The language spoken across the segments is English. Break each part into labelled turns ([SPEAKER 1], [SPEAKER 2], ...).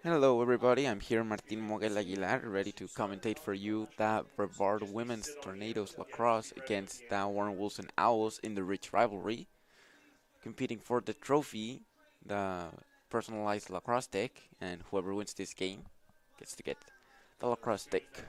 [SPEAKER 1] Hello everybody, I'm here Martin Moguel Aguilar, ready to commentate for you the Brevard Women's Tornadoes Lacrosse against the Warren Wolves and Owls in the Rich Rivalry, competing for the trophy, the personalized lacrosse stick, and whoever wins this game gets to get the lacrosse stick.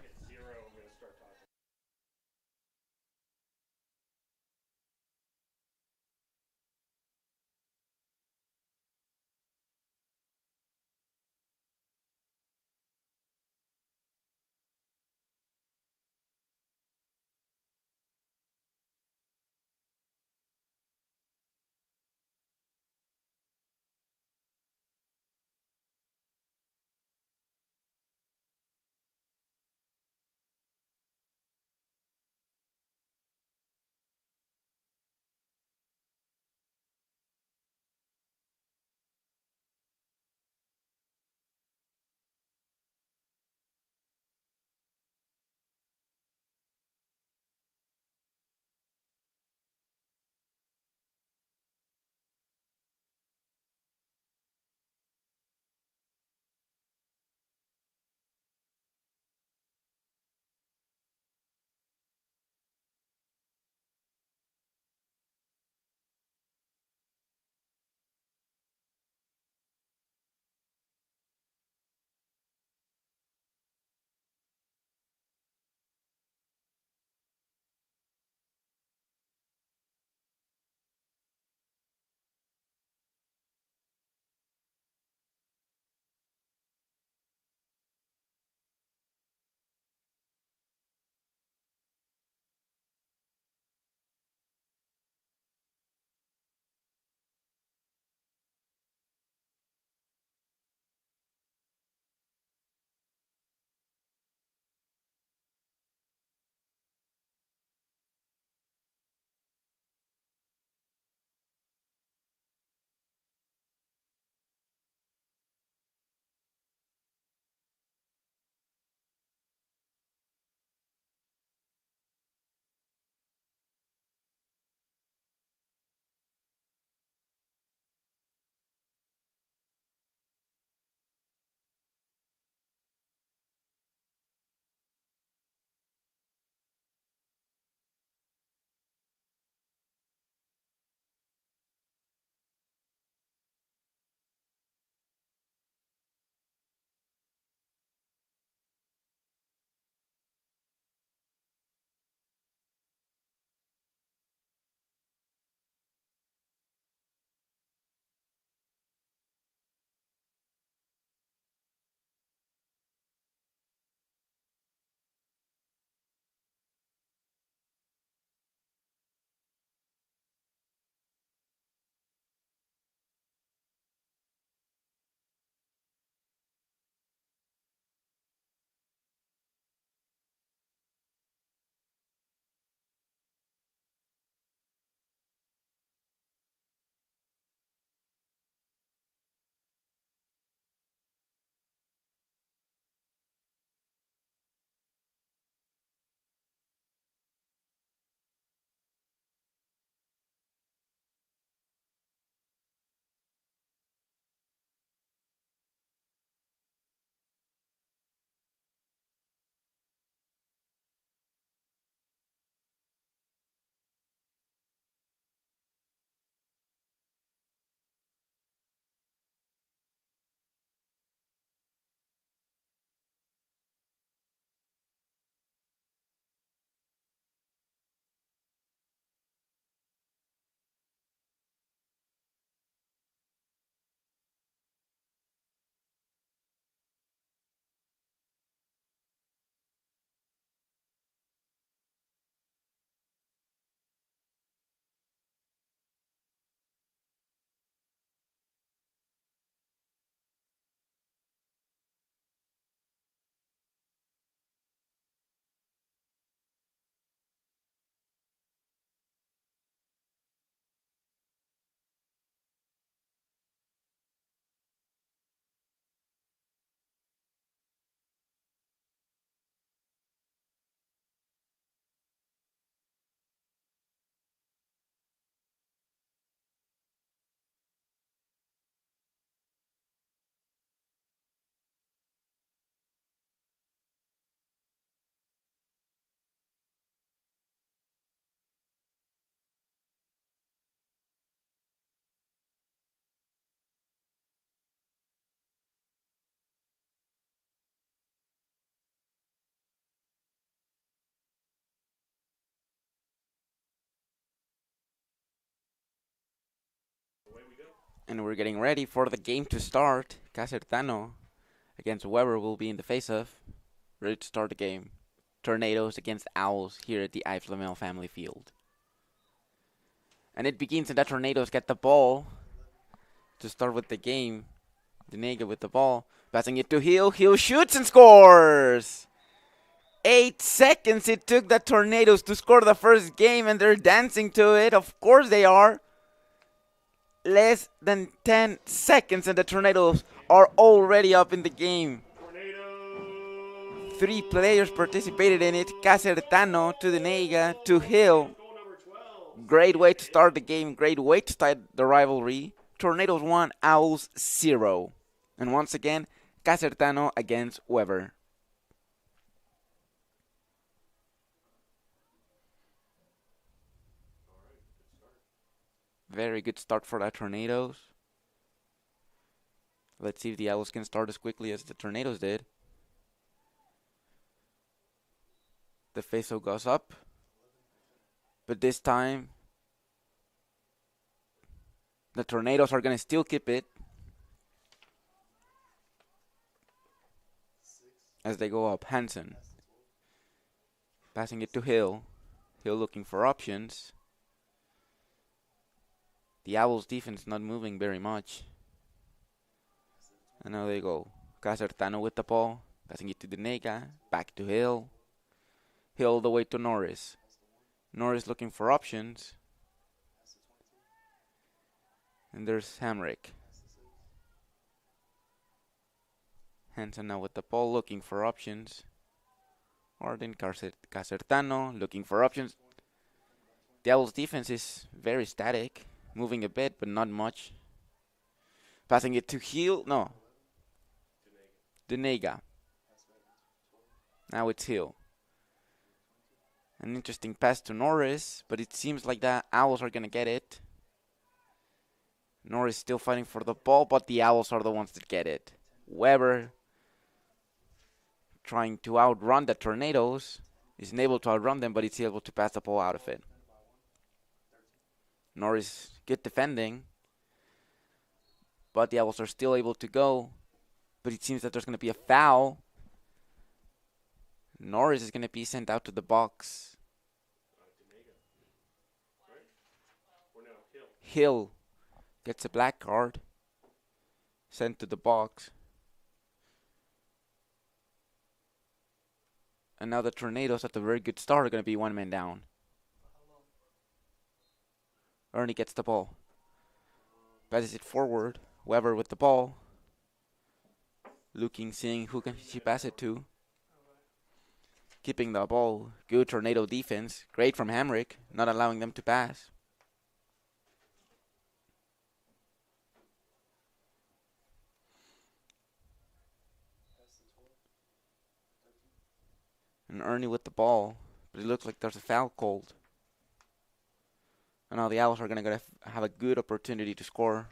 [SPEAKER 1] And we're getting ready for the game to start. Casertano against Weber will be in the face-off. Ready to start the game. Tornadoes against Owls here at the I. Flamel Family Field. And it begins, and the Tornadoes get the ball to start with the game. Denega with the ball, passing it to Hill. Hill shoots and scores! 8 seconds it took the Tornadoes to score the first game, and they're dancing to it. Of course they are. Less than 10 seconds, and the Tornadoes are already up in the game. 3 players participated in it. Casertano to Denega to Hill. Great way to start the game. Great way to start the rivalry. Tornadoes 1, Owls 0. And once again, Casertano against Weber. Very good start for the Tornadoes. Let's see if the Owls can start as quickly as the Tornadoes did. The face-off goes up. But this time, the Tornadoes are going to still keep it. As they go up, Hansen. Passing it to Hill. Hill looking for options. The Owls defense not moving very much. And now they go. Casertano with the ball. Passing it to Denega. Back to Hill. Hill all the way to Norris. Norris looking for options. And there's Hamrick. Hansen now with the ball looking for options. Arden Casertano looking for options. The Owls defense is very static. Moving a bit, but not much. Passing it to Hill. No. Denega. Now it's Hill. An interesting pass to Norris, but it seems like the Owls are going to get it. Norris still fighting for the ball, but the Owls are the ones that get it. Weber trying to outrun the Tornadoes. Isn't able to outrun them, but it's able to pass the ball out of it. Norris, good defending. But the Owls are still able to go. But it seems that there's going to be a foul. Norris is going to be sent out to the box. Hill gets a black card. Sent to the box. And now the Tornadoes at a very good start are going to be 1 man down. Ernie gets the ball. Passes it forward. Weber with the ball. Looking, seeing who can she pass it to. Keeping the ball. Good Tornado defense. Great from Hamrick. Not allowing them to pass. And Ernie with the ball. But it looks like there's a foul called. And now the Owls are going to have a good opportunity to score.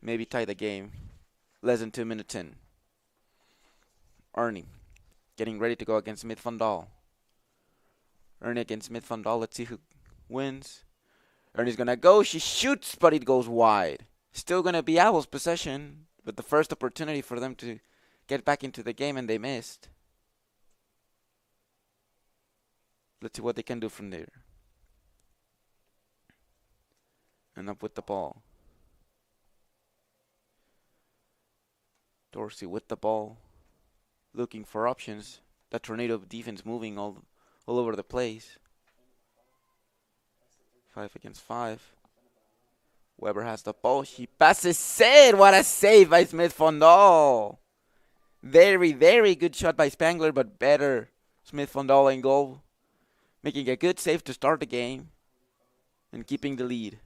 [SPEAKER 1] Maybe tie the game. Less than 2 minutes in. Ernie getting ready to go against Smith Van Dahl. Ernie against Smith Van Dahl. Let's see who wins. Ernie's going to go. She shoots, but it goes wide. Still going to be Owls' possession. But the first opportunity for them to get back into the game, and they missed. Let's see what they can do from there. And up with the ball. Dorsey with the ball. Looking for options. The Tornado defense moving all over the place. 5 against 5. Weber has the ball. She passes it. What a save by Smith Van Dahl. Very, very good shot by Spangler, but better Smith Van Dahl in goal. Making a good save to start the game. And keeping the lead.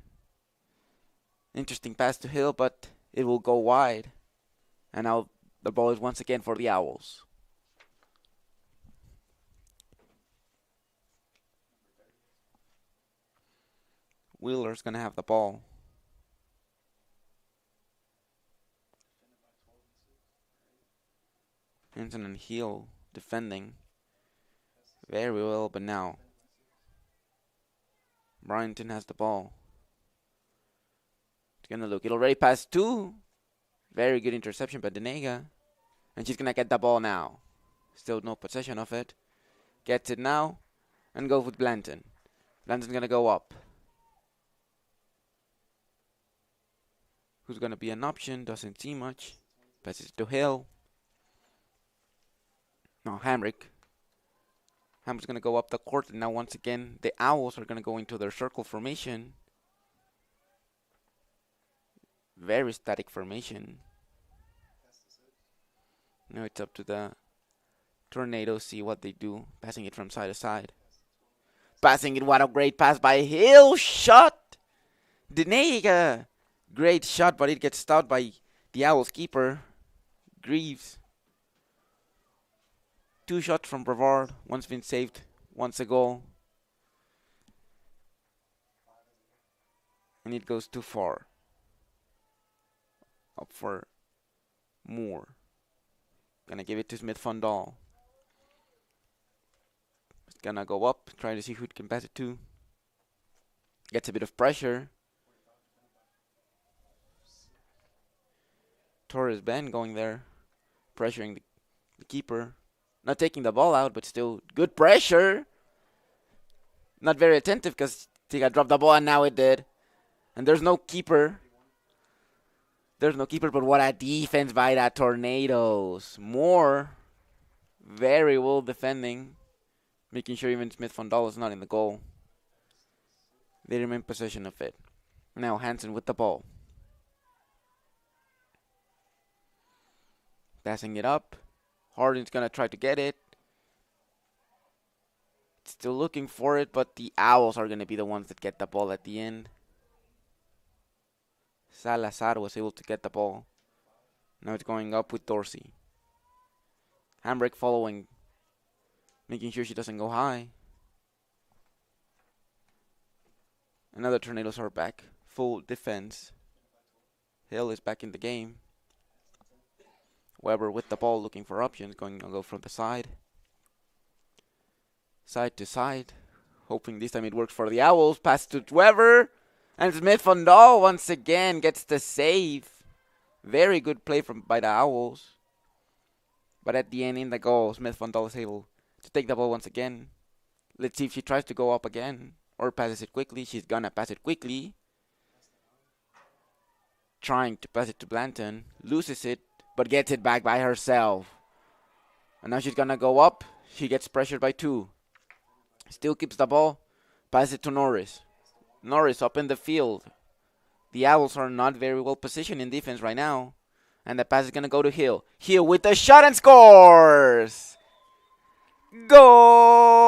[SPEAKER 1] Interesting pass to Hill, but it will go wide. And now the ball is once again for the Owls. Wheeler's going to have the ball. Hinton and Hill defending very well, but now Bryanton has the ball. Gonna look. It already passed 2. Very good interception by Denega. And she's gonna get the ball now. Still no possession of it. Gets it now. And go with Blanton. Blanton's gonna go up. Who's gonna be an option? Doesn't see much. Passes it to Hill. No, Hamrick. Hamrick's gonna go up the court. And now once again, the Owls are gonna go into their circle formation. Very static formation. Now it's up to the Tornadoes, see what they do. Passing it from side to side. Passing it, what a great pass by Hill. Shot! Denega. Great shot, but it gets stopped by the Owls keeper, Greaves. 2 shots from Brevard. One's been saved. One's a goal. And it goes too far. Up for Moore. Gonna give it to Smith Fondal. Gonna go up, trying to see who it can pass it to. Gets a bit of pressure. Torres Ben going there, pressuring the keeper. Not taking the ball out, but still good pressure. Not very attentive because he got dropped the ball, and now it did. And there's no keeper. There's no keeper, but what a defense by the Tornadoes. Moore, very well defending. Making sure even Smith Fondal is not in the goal. They remain possession of it. Now Hansen with the ball. Passing it up. Harding's going to try to get it. Still looking for it, but the Owls are going to be the ones that get the ball at the end. Salazar was able to get the ball. Now it's going up with Dorsey. Hambrick following. Making sure she doesn't go high. Another Tornadoes are back. Full defense. Hill is back in the game. Weber with the ball looking for options. Going to go from the side. Side to side. Hoping this time it works for the Owls. Pass to Weber. And Smith Fondal once again gets the save. Very good play by the Owls. But at the end in the goal, Smith Fondal is able to take the ball once again. Let's see if she tries to go up again. Or passes it quickly. She's gonna pass it quickly. Trying to pass it to Blanton. Loses it. But gets it back by herself. And now she's gonna go up. She gets pressured by 2. Still keeps the ball. Pass it to Norris. Norris up in the field. The Owls are not very well positioned in defense right now. And the pass is gonna go to Hill. Hill with the shot and scores! Goal!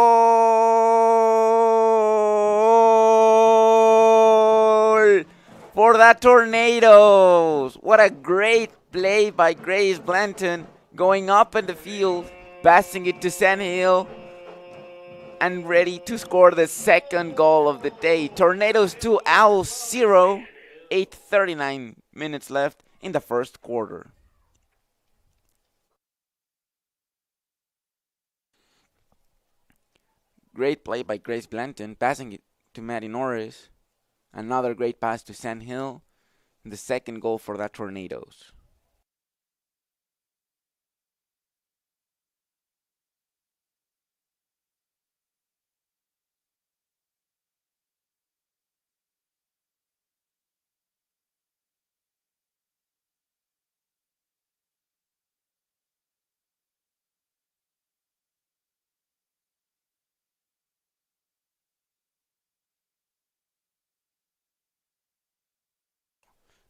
[SPEAKER 1] For the Tornadoes! What a great play by Grace Blanton, going up in the field, passing it to Sandhill, and ready to score the second goal of the day. Tornadoes 2, Owls 0. 8:39 minutes left in the first quarter. Great play by Grace Blanton, passing it to Maddie Norris. Another great pass to Sandhill. The second goal for the Tornadoes.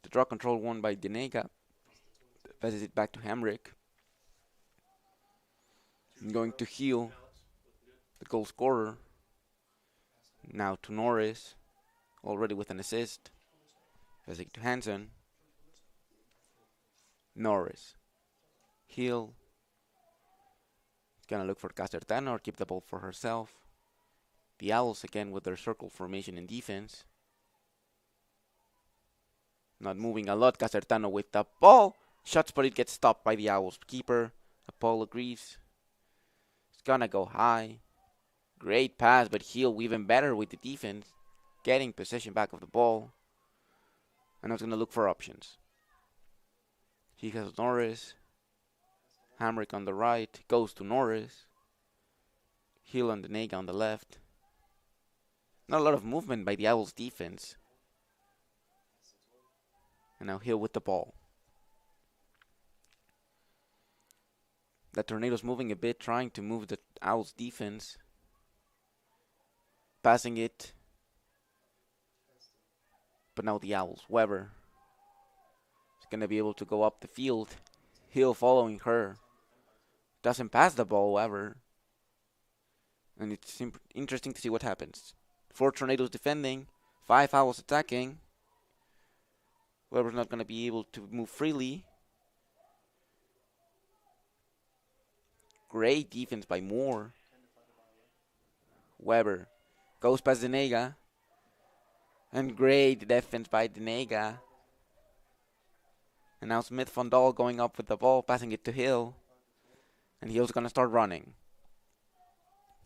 [SPEAKER 1] The draw control won by Denega. Passes it back to Hamrick. Going to Heel, the goal scorer. Now to Norris, already with an assist. Passing to Hansen. Norris. Heel. Gonna look for Casertano or keep the ball for herself. The Owls again with their circle formation in defense. Not moving a lot. Casertano with the ball. Shots, but it gets stopped by the Owls keeper. Apollo Greaves. It's gonna go high. Great pass, but Heel even better with the defense. Getting possession back of the ball. And I was going to look for options. He has Norris. Hamrick on the right. Goes to Norris. Hill and Denega on the left. Not a lot of movement by the Owls defense. And now Hill with the ball. The Tornadoes moving a bit, trying to move the Owls defense. Passing it. But now the Owls. Weber is going to be able to go up the field. Hill following her. Doesn't pass the ball, Weber. And it's interesting to see what happens. 4 Tornadoes defending. 5 Owls attacking. Weber's not going to be able to move freely. Great defense by Moore. Weber goes past Denega. And great defense by Denega. And now Smith Fondal going up with the ball, passing it to Hill. And Hill's going to start running.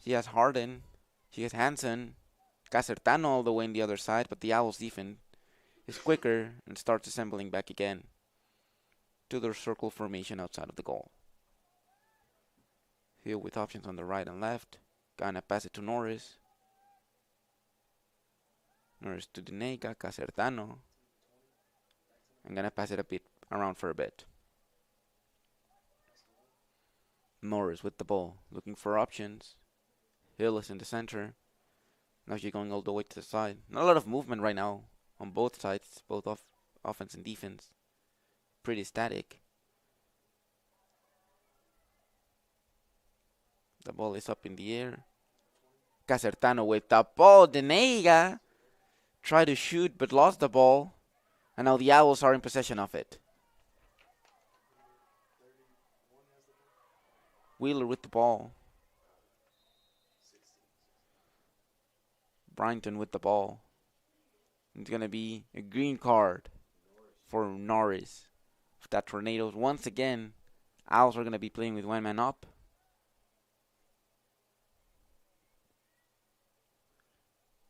[SPEAKER 1] She has Harden. She has Hansen. Casertano all the way on the other side, but the Owls defense is quicker and starts assembling back again to their circle formation outside of the goal. Hill with options on the right and left. Gonna pass it to Norris. Norris to Denega, Casertano. I'm gonna pass it a bit around for a bit. Norris with the ball, looking for options. Hill is in the center. Now she's going all the way to the side. Not a lot of movement right now on both sides, both offense and defense. Pretty static. The ball is up in the air. Casertano with the ball. Denega tried to shoot but lost the ball. And now the Owls are in possession of it. Wheeler with the ball. Bryington with the ball. It's going to be a green card for Norris. That Tornadoes, once again, Owls are going to be playing with one man up.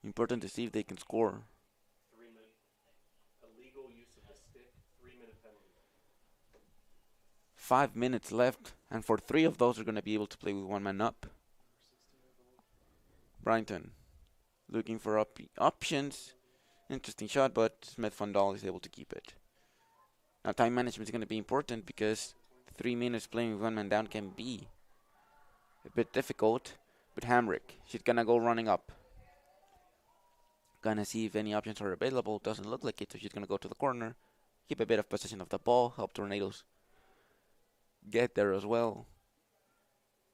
[SPEAKER 1] Important to see if they can score.
[SPEAKER 2] 3-minute illegal use of the stick, 3-minute penalty.
[SPEAKER 1] 5 minutes left, and for 3 of those, are going to be able to play with one man up. Bryington looking for options. Interesting shot, but Smith Fondal is able to keep it. Now time management is going to be important because 3 minutes playing with one man down can be a bit difficult. But Hamrick, she's going to go running up. Gonna see if any options are available. Doesn't look like it, so she's gonna go to the corner. Keep a bit of possession of the ball. Help Tornadoes get there as well.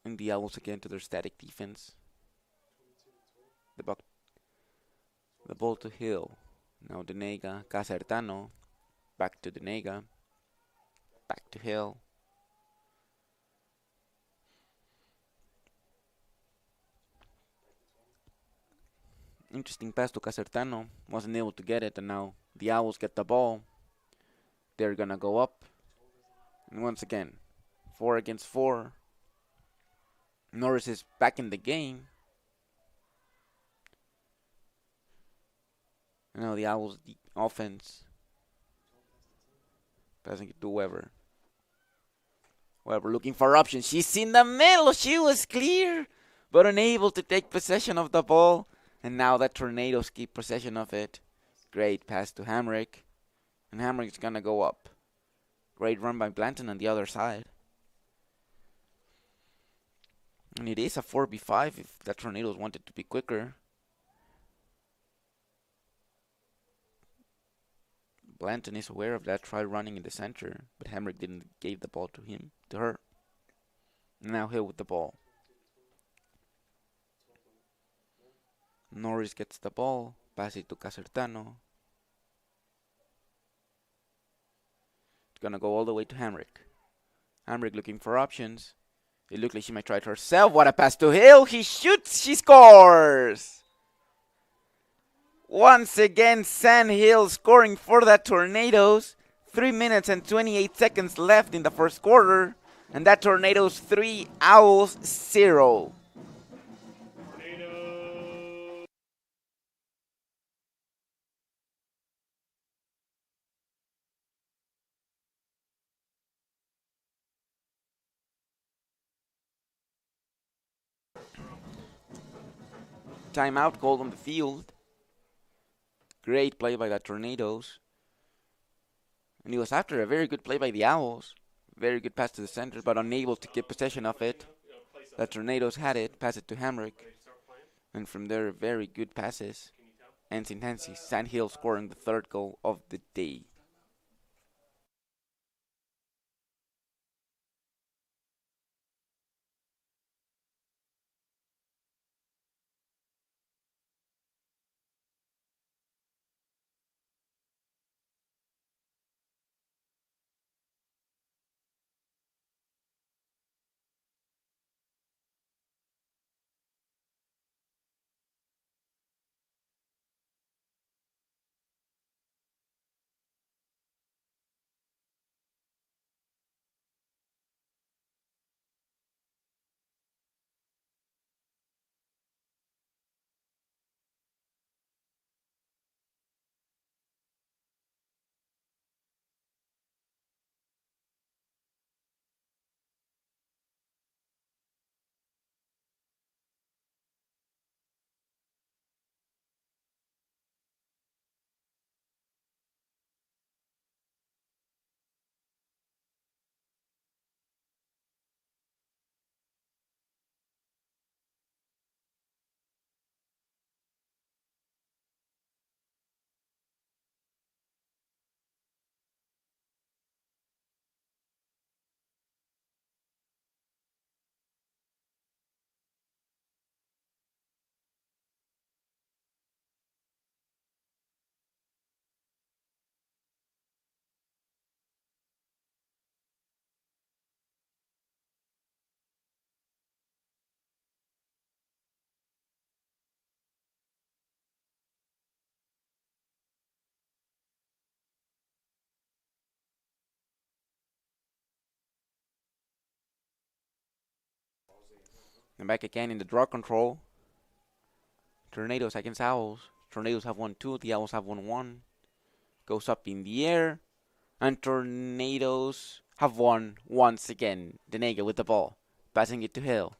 [SPEAKER 1] And the Owls again to their static defense. The ball to Hill. Now Denega, Casertano. Back to Denega. Back to Hill. Interesting pass to Casertano. Wasn't able to get it, and now the Owls get the ball. They're gonna go up. And once again, 4 against 4. Norris is back in the game. And now the Owls offense. Passing it to Weber. Weber looking for options. She's in the middle. She was clear, but unable to take possession of the ball. And now the Tornadoes keep possession of it. Great pass to Hamrick. And Hamrick's going to go up. Great run by Blanton on the other side. And it is a 4v5 if the Tornadoes wanted to be quicker. Blanton is aware of that. Tried running in the center. But Hamrick didn't give the ball to her. Now Hill with the ball. Norris gets the ball, pass it to Casertano. It's gonna go all the way to Hamrick. Hamrick looking for options. It looked like she might try it herself. What a pass to Hill. He shoots, she scores! Once again, San Hill scoring for the Tornadoes. 3 minutes and 28 seconds left in the first quarter. And that Tornadoes 3, Owls 0. Timeout called on the field. Great play by the Tornadoes. And it was after a very good play by the Owls. Very good pass to the center, but unable to get possession of it. The Tornadoes had it, pass it to Hamrick. And from there, very good passes. Ends in Nancy. Sandhill scoring the third goal of the day. And back again in the draw control. Tornadoes against Owls. Tornadoes have won 2, the Owls have won 1. Goes up in the air. And Tornadoes have won once again. Denega with the ball. Passing it to Hill.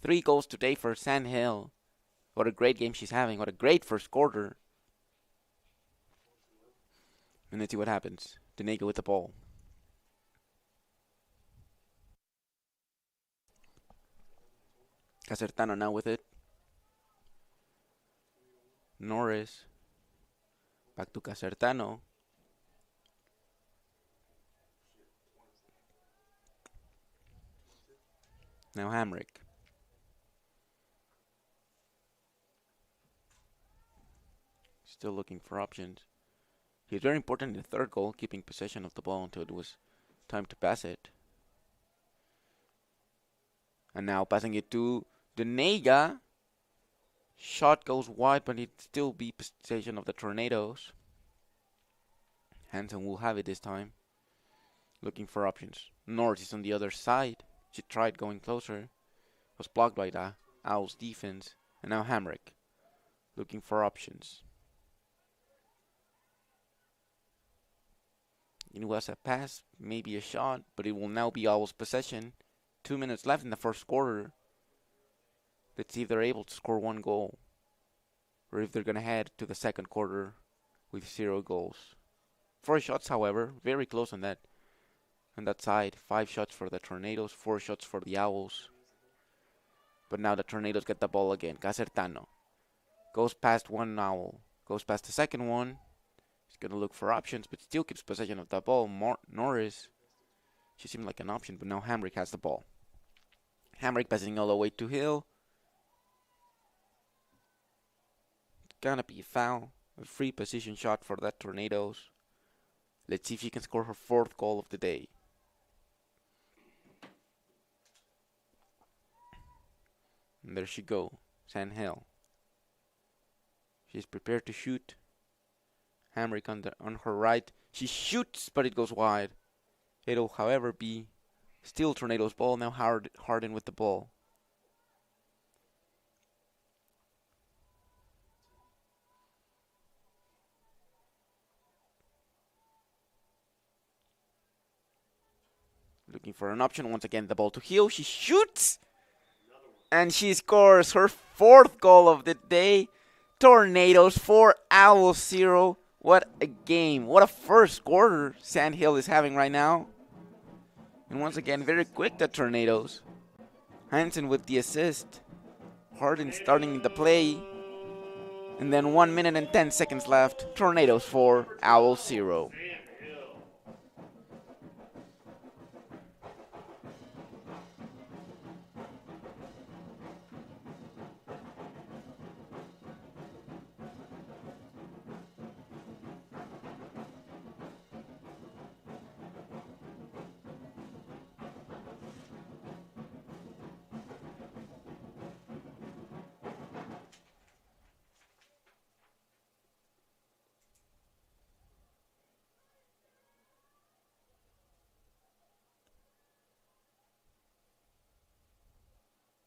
[SPEAKER 1] 3 goals today for Sandhill. What a great game she's having. What a great first quarter. And let's see what happens. Denega with the ball. Casertano now with it. Norris. Back to Casertano. Now Hamrick. Still looking for options. He was very important in the third goal, keeping possession of the ball until it was time to pass it. And now passing it to Denega. Shot goes wide, but it still be possession of the Tornadoes. Hansen will have it this time. Looking for options. Norris is on the other side. She tried going closer. Was blocked by the Owls defense. And now Hamrick. Looking for options. It was a pass, maybe a shot, but it will now be Owls possession. 2 minutes left in the first quarter. Let's see if they're able to score 1 goal. Or if they're going to head to the second quarter with 0 goals. 4 shots, however, very close on that side. 5 shots for the Tornadoes, 4 shots for the Owls. But now the Tornadoes get the ball again. Casertano goes past one Owl. Goes past the second one. He's going to look for options, but still keeps possession of the ball. Norris, she seemed like an option, but now Hamrick has the ball. Hamrick passing all the way to Hill. It's gonna be a foul. A free position shot for that Tornadoes. Let's see if she can score her 4th goal of the day. And there she go, Sandhill. She's prepared to shoot. Hamrick on her right. She shoots, but it goes wide. It'll, however, be still Tornadoes' ball. Now Harden with the ball. Looking for an option. Once again, the ball to Hill. She shoots! And she scores her fourth goal of the day. Tornadoes 4, Owls 0. What a game. What a first quarter Sandhill is having right now. And once again, very quick, the Tornadoes. Hansen with the assist. Harden starting the play. And then 1 minute and 10 seconds left. Tornadoes 4, Owls 0.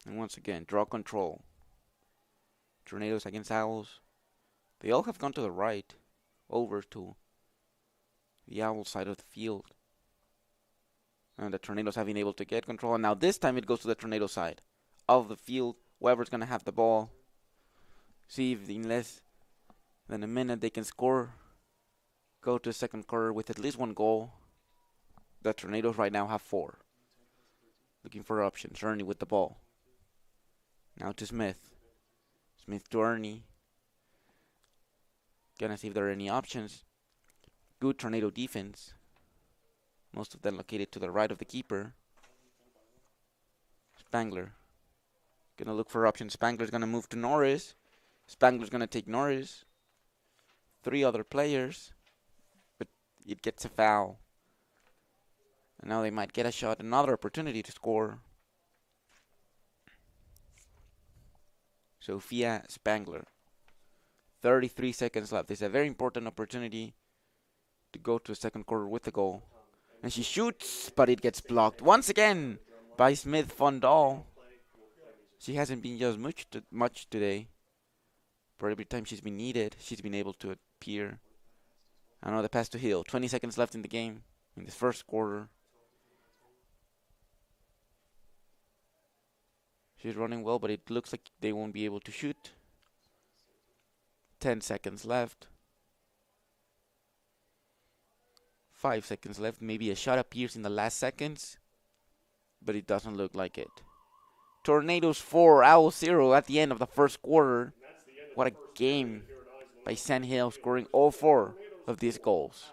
[SPEAKER 1] And once again, draw control. Tornadoes against Owls. They all have gone to the right, over to the Owl side of the field. And the Tornadoes have been able to get control. And now this time it goes to the Tornado side of the field. Weber's going to have the ball. See if in less than a minute they can score. Go to the second quarter with at least one goal. The Tornadoes right now have 4. Looking for options. Ernie with the ball. Now to Smith. Smith to Ernie. Gonna see if there are any options. Good Tornado defense. Most of them located to the right of the keeper. Spangler. Gonna look for options. Spangler's gonna move to Norris. Spangler's gonna take Norris. 3 other players. But it gets a foul. And now they might get a shot. Another opportunity to score. Sophia Spangler. 33 seconds left. It's a very important opportunity to go to the second quarter with the goal. And she shoots, but it gets blocked once again by Smith Fondal. She hasn't been used much today. But every time she's been needed, she's been able to appear. Another pass to Hill. 20 seconds left in the game, in this first quarter. She's running well, but it looks like they won't be able to shoot. 10 seconds left. 5 seconds left. Maybe a shot appears in the last seconds, but it doesn't look like it. Tornadoes 4, Owls 0 at the end of the first quarter. What a game by Sandhill, scoring all 4 of these goals.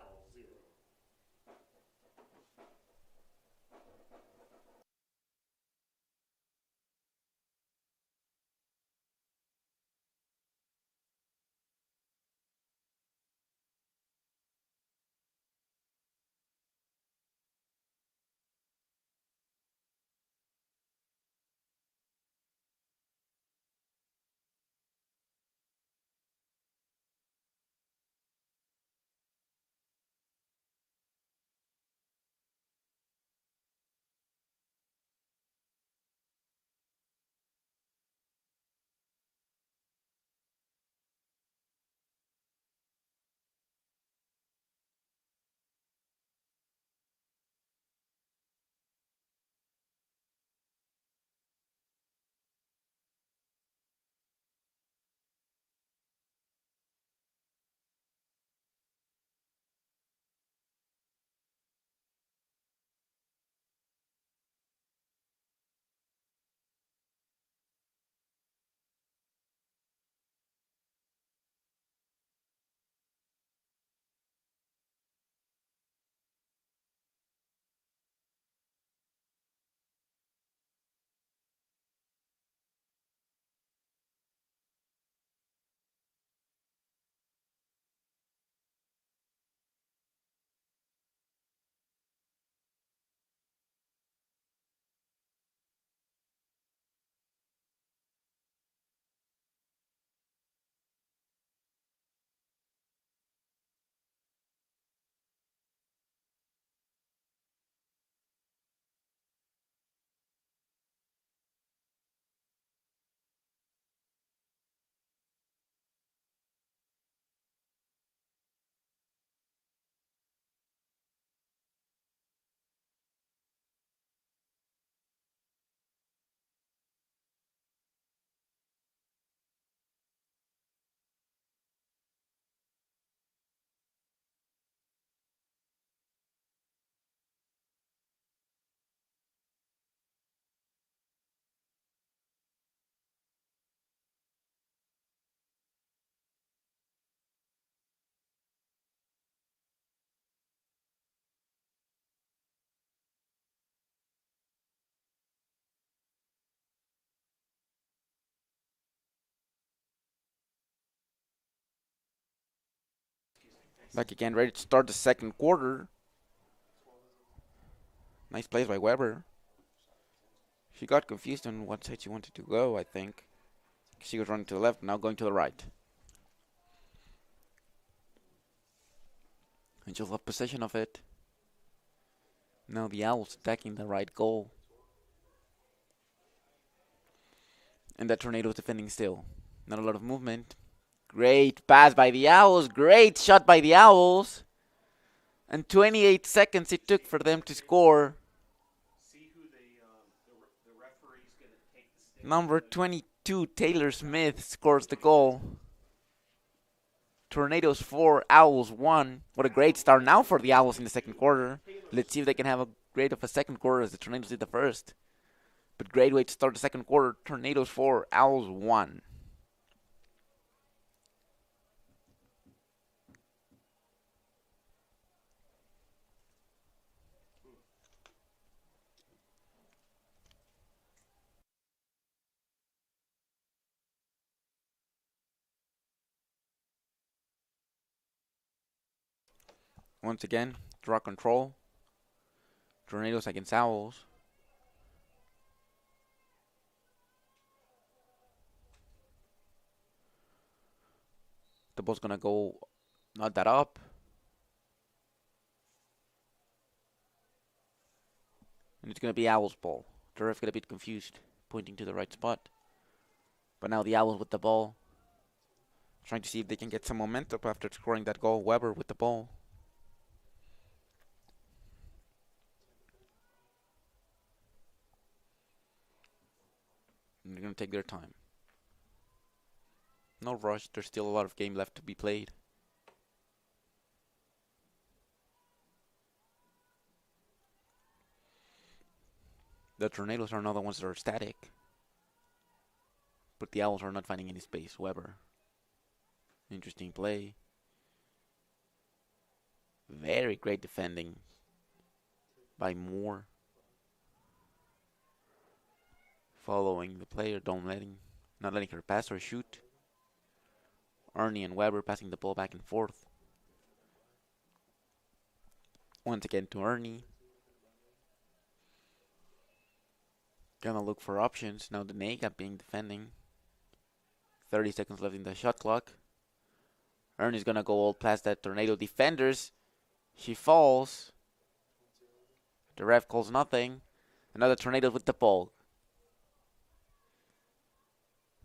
[SPEAKER 1] Back again, ready to start the second quarter. Nice plays by Weber. She got confused on what side she wanted to go, I think. She was running to the left, now going to the right. And she'll have possession of it. Now the Owls attacking the right goal. And the Tornadoes defending still. Not a lot of movement. Great pass by the Owls. Great shot by the Owls. And 28 seconds it took for them to score. Number 22, Taylor Smith, scores the goal. Tornadoes 4, Owls 1. What a great start now for the Owls in the second quarter. Let's see if they can have a great of a second quarter as the Tornadoes did the first. But great way to start the second quarter. Tornadoes 4, Owls 1. Once again, draw control. Tornadoes against Owls. The ball's gonna go not that up. And it's gonna be Owls' ball. The ref got a bit confused, pointing to the right spot. But now the Owls with the ball. Trying to see if they can get some momentum after scoring that goal. Weber with the ball. And they're going to take their time. No rush. There's still a lot of game left to be played. The Tornadoes are not the ones that are static. But the Owls are not finding any space. Weber. Interesting play. Very great defending by Moore. Following the player, not letting her pass or shoot. Ernie and Weber passing the ball back and forth. Once again to Ernie. Gonna look for options. Now the Nega being defending. 30 seconds left in the shot clock. Ernie's gonna go all past that Tornado defenders. She falls. The ref calls nothing. Another Tornado with the ball.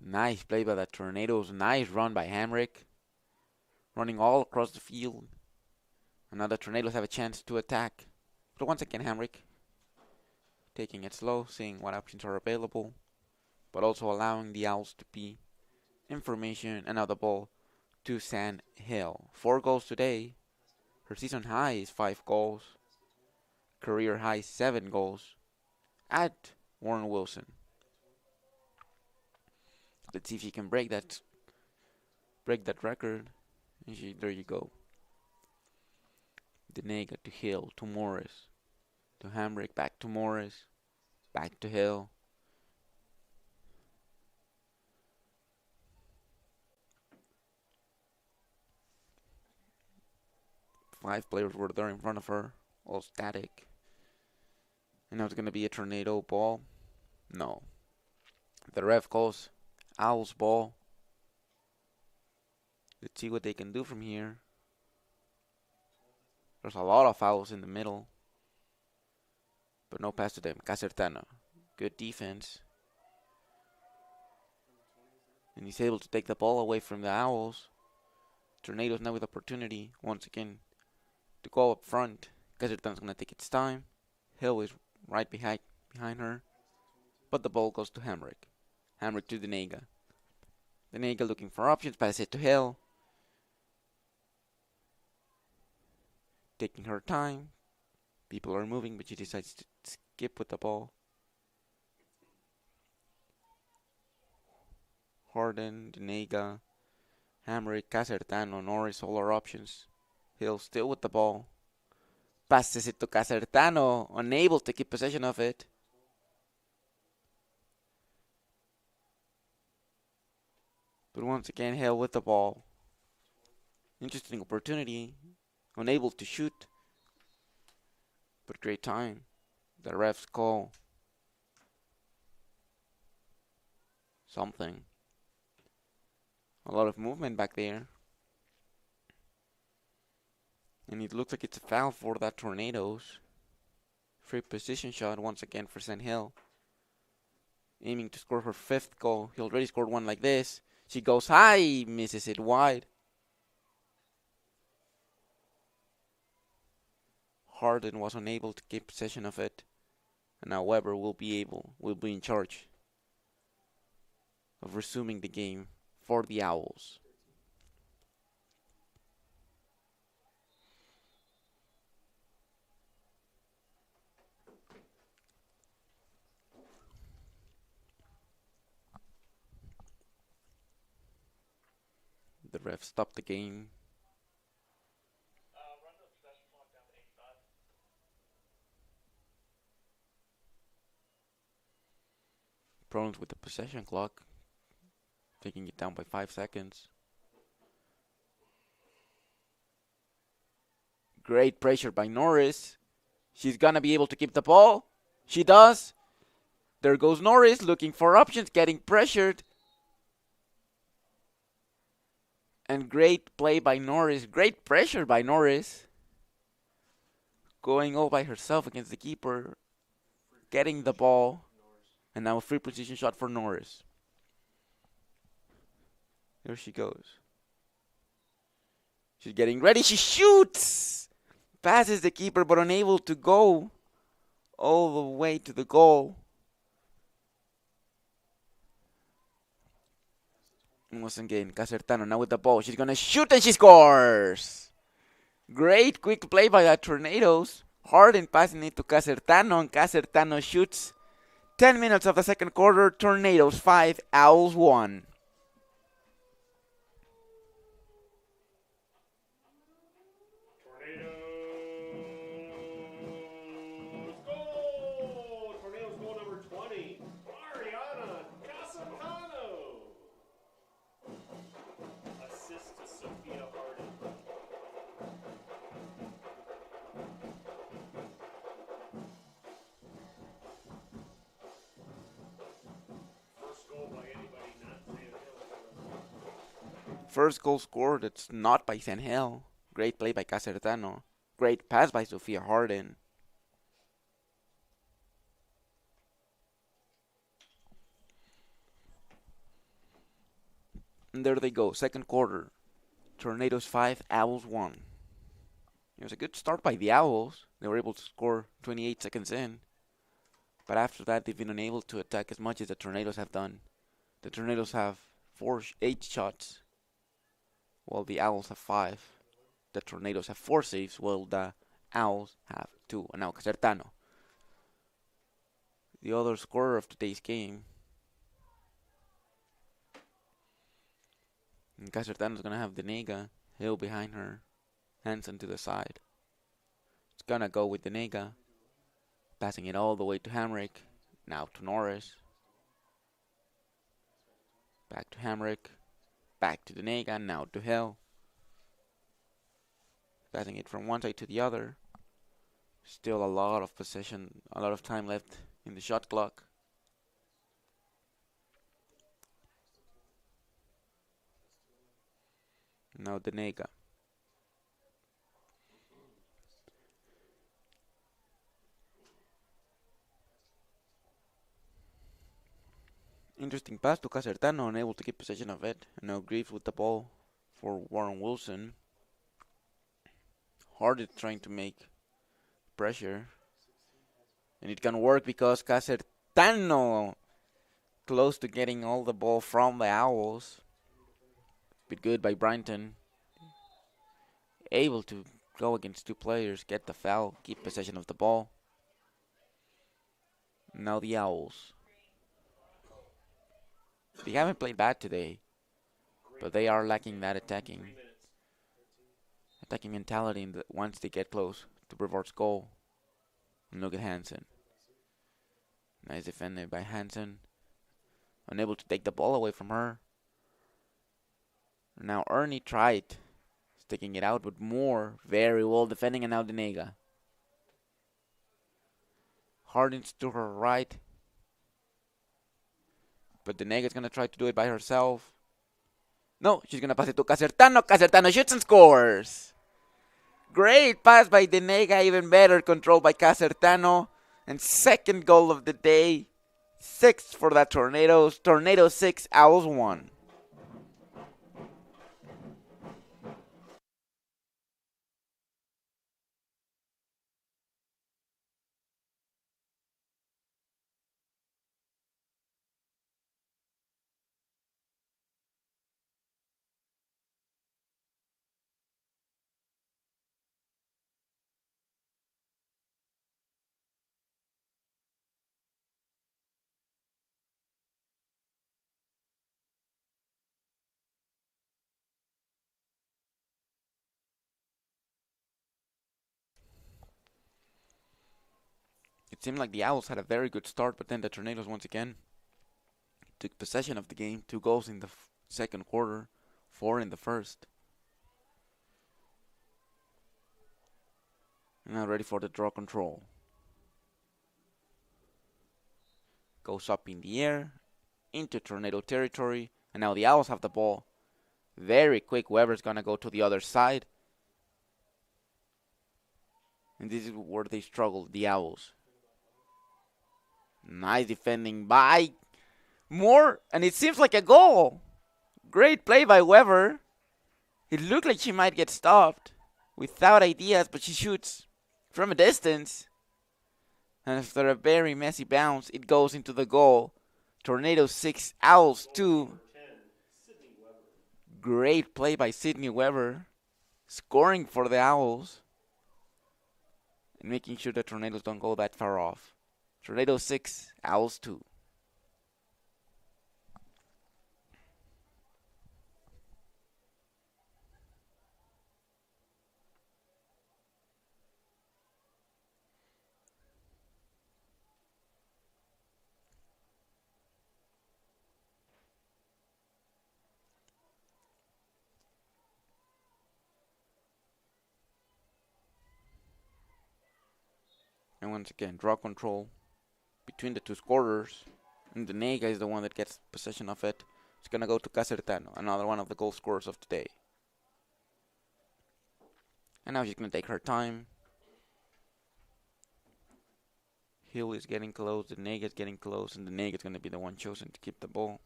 [SPEAKER 1] Nice play by the Tornadoes. Nice run by Hamrick. Running all across the field. Another Tornadoes have a chance to attack. But once again, Hamrick taking it slow, seeing what options are available, but also allowing the Owls to be information. And now the ball to San Hill. 4 goals today. Her season high is 5 goals. Career high 7 goals at Warren Wilson. Let's see if she can break that record. And there you go. Denega to Hill to Morris to Hamrick, back to Morris, back to Hill. Five players were there in front of her, all static. And now it's going to be a Tornado ball. No. The ref calls Owls ball. Let's see what they can do from here. There's a lot of Owls in the middle. But no pass to them. Casertano. Good defense. And he's able to take the ball away from the Owls. Tornadoes now with opportunity once again to go up front. Casertano's going to take its time. Hill is right behind her. But the ball goes to Hamrick. Hamrick to Denega. Denega looking for options. Pass it to Hill. Taking her time. People are moving, but she decides to skip with the ball. Harden, Denega, Hamrick, Casertano, Norris, all our options. Hill still with the ball. Passes it to Casertano, unable to keep possession of it. But once again, Hill with the ball. Interesting opportunity. unable to shoot. But great time. The refs call something. A lot of movement back there. And it looks like it's a foul for that Tornadoes. Free position shot once again for St. Hill. Aiming to score her 5th goal. He already scored one like this. She goes high, misses it wide. Harden was unable to keep possession of it. And now Weber will be in charge of resuming the game for the Owls. The ref stopped the game. Problems with the possession clock, taking it down by 5 seconds. Great pressure by Norris. She's gonna be able to keep the ball. She does. There goes Norris looking for options, getting pressured. And great play by Norris. Great pressure by Norris. Going all by herself against the keeper. Getting the ball. And now a free position shot for Norris. There she goes. She's getting ready. She shoots! Passes the keeper but unable to go all the way to the goal. And once again, Casertano now with the ball. She's going to shoot and she scores! Great quick play by the Tornadoes. Harden passing it to Casertano and Casertano shoots. 10 minutes of the second quarter. Tornadoes 5, Owls 1. First goal scored, it's not by St. Hill. Great play by Casertano. Great pass by Sophia Harden. And there they go, second quarter. Tornadoes 5, Owls 1. It was a good start by the Owls. They were able to score 28 seconds in. But after that, they've been unable to attack as much as the Tornadoes have done. The Tornadoes have 8 shots, while the Owls have 5. The Tornadoes have 4 saves, while the Owls have 2. And now Casertano, the other scorer of today's game. And Casertano's going to have Denega, Hill behind her, Hansen to the side. It's going to go with Denega, passing it all the way to Hamrick, now to Norris. Back to Hamrick, back to Denega, now to Hill. Passing it from one side to the other. Still a lot of possession, a lot of time left in the shot clock. Now Denega. Interesting pass to Casertano, unable to keep possession of it. And now Greaves with the ball for Warren Wilson. Harden trying to make pressure. And it can work because Casertano close to getting all the ball from the Owls. Bit good by Bryton. Able to go against 2 players, get the foul, keep possession of the ball. Now the Owls. They haven't played bad today, but they are lacking that attacking mentality once they get close to Brevard's goal. And look at Hansen. Nice defended by Hansen. Unable to take the ball away from her. Now Ernie tried Sticking it out, but Moore very well defending, and now Denega. Hardens to her right, but Denega's gonna try to do it by herself. No, she's gonna pass it to Casertano. Casertano shoots and scores. Great pass by Denega, even better control by Casertano. And second goal of the day. Sixth for the Tornadoes. Tornado 6, Owls 1. It seemed like the Owls had a very good start, but then the Tornadoes once again took possession of the game. 2 goals in the second quarter, 4 in the first. Now ready for the draw control. Goes up in the air, into Tornado territory, and now the Owls have the ball. Very quick, Weber's gonna go to the other side. And this is where they struggle, the Owls. Nice defending by Moore, and it seems like a goal. Great play by Weber. It looked like she might get stopped without ideas, but she shoots from a distance. And after a very messy bounce, it goes into the goal. Tornado 6, Owls 2. Great play by Sydney Weber, scoring for the Owls and making sure the Tornadoes don't go that far off. Tornado 6, Owls 2. And once again, draw control between the two scorers. And Denega is the one that gets possession of it. It's going to go to Casertano, another one of the goal scorers of today. And now she's going to take her time. Hill is getting close, Denega is getting close, and Denega is going to be the one chosen to keep the ball.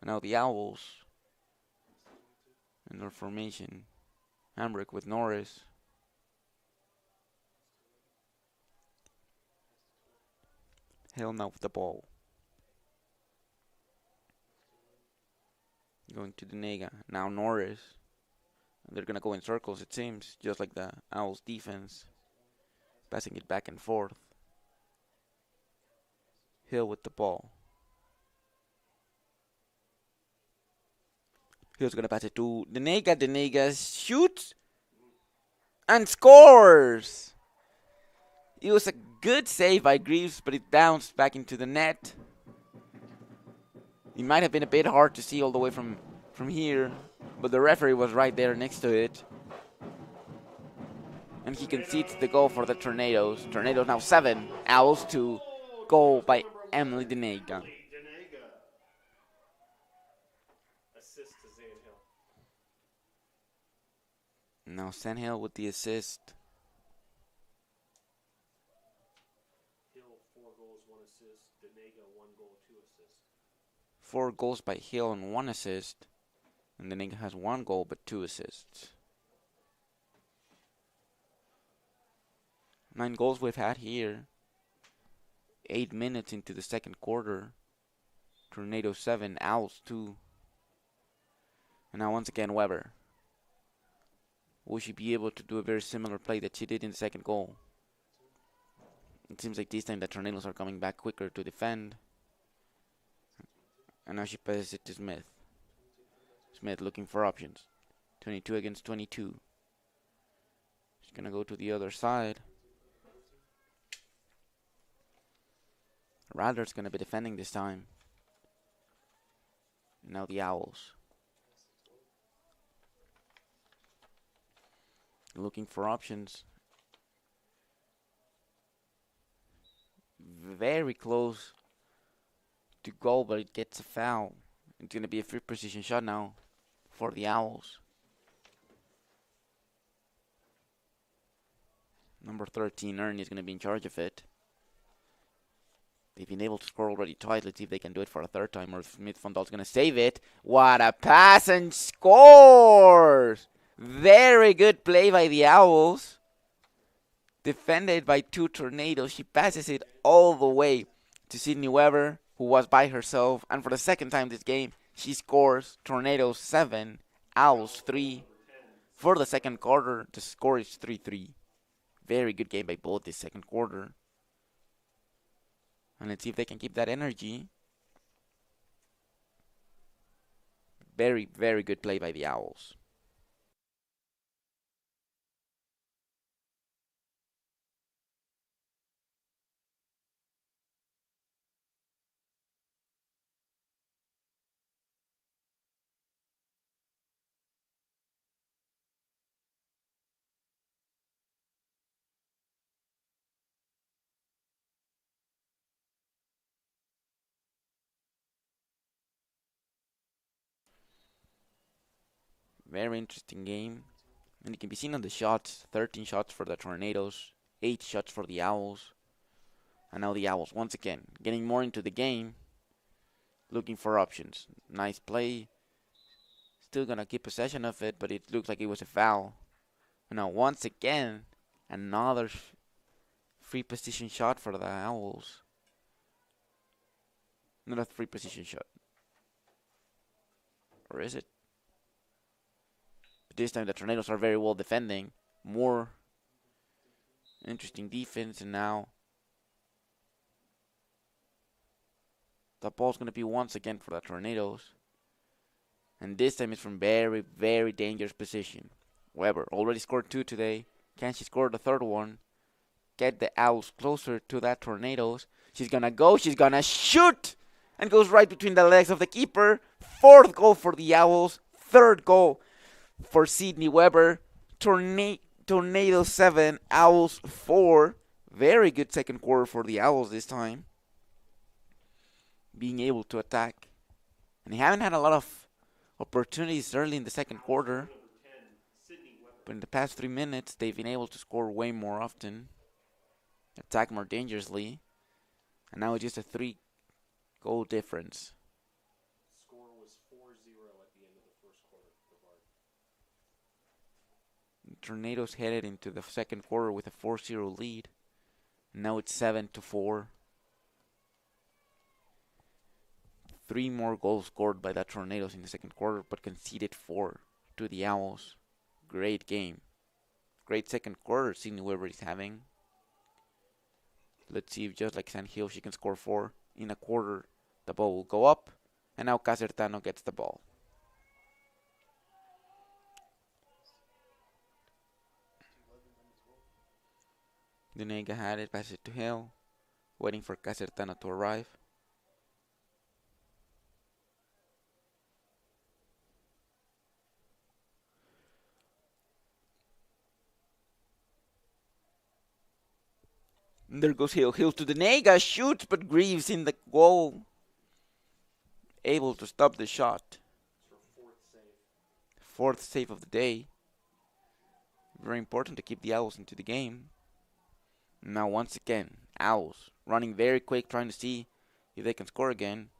[SPEAKER 1] And now the Owls in their formation. Hambrick with Norris. Hill now with the ball. Going to Denega. Now Norris. And they're going to go in circles, it seems, just like the Owls defense. Passing it back and forth. Hill with the ball. Hill's going to pass it to Denega. Denega shoots and scores. It was a good save by Greaves, but it bounced back into the net. It might have been a bit hard to see all the way from here, but the referee was right there next to it. And he concedes the goal for the Tornadoes. Tornadoes now 7, Owls 2. Goal by Emily Denega.
[SPEAKER 2] Assist to Zane Hill.
[SPEAKER 1] Now Sandhill with the assist.
[SPEAKER 2] Hill 4 goals, 1 assist. Denega 1 goal, 2 assists.
[SPEAKER 1] 4 goals by Hill and 1 assist. And Denega has 1 goal but 2 assists. 9 goals we've had here. 8 minutes into the second quarter. Tornado 7, Owls 2. And now once again Weber. Will she be able to do a very similar play that she did in the second goal? It seems like this time the Tornadoes are coming back quicker to defend. And now she passes it to Smith. Smith looking for options. 22 against 22. She's going to go to the other side. Radler's going to be defending this time. And now the Owls. Looking for options. Very close to goal, but it gets a foul. It's going to be a free position shot now for the Owls. Number 13, Ernie, is going to be in charge of it. They've been able to score already twice. Let's see if they can do it for a third time, or if Smith Fondal's going to save it. What a pass, and scores! Very good play by the Owls. Defended by two Tornadoes. She passes it all the way to Sydney Weber, who was by herself. And for the second time this game, she scores. Tornadoes 7, Owls 3. For the second quarter, the score is 3-3. Very good game by both this second quarter. And let's see if they can keep that energy. Very, very good play by the Owls. Very interesting game. And it can be seen on the shots. 13 shots for the Tornadoes, 8 shots for the Owls. And now the Owls, once again, getting more into the game. Looking for options. Nice play. Still going to keep possession of it, but it looks like it was a foul. And now, once again, another free position shot for the Owls. Not a free position shot. Or is it? But this time the Tornadoes are very well defending. More interesting defense, and now the ball's going to be once again for the Tornadoes. And this time it's from very, very dangerous position. Weber already scored 2 today. Can she score the third one? Get the Owls closer to that Tornadoes. She's going to go. She's going to shoot. And goes right between the legs of the keeper. Fourth goal for the Owls. Third goal for Sydney Weber. Tornado 7, Owls 4. Very good second quarter for the Owls this time. Being able to attack. And they haven't had a lot of opportunities early in the second quarter. But in the past 3 minutes, they've been able to score way more often. Attack more dangerously. And now it's just a 3-goal difference.
[SPEAKER 2] Score was 4-0 at the end of the first quarter.
[SPEAKER 1] Tornadoes headed into the second quarter with a 4-0 lead. Now it's 7-4. 3 more goals scored by the Tornadoes in the second quarter, but conceded 4 to the Owls. Great game. Great second quarter Sydney Weber is having. Let's see if just like San Hill she can score 4 in a quarter. The ball will go up, and now Casertano gets the ball. Dunega had it, passes it to Hill, waiting for Casertano to arrive. And there goes Hill. Hill to Dunega, shoots, but Greaves in the goal. Able to stop the shot. Fourth save of the day. Very important to keep the Owls into the game. Now once again, Owls running very quick, trying to see if they can score again.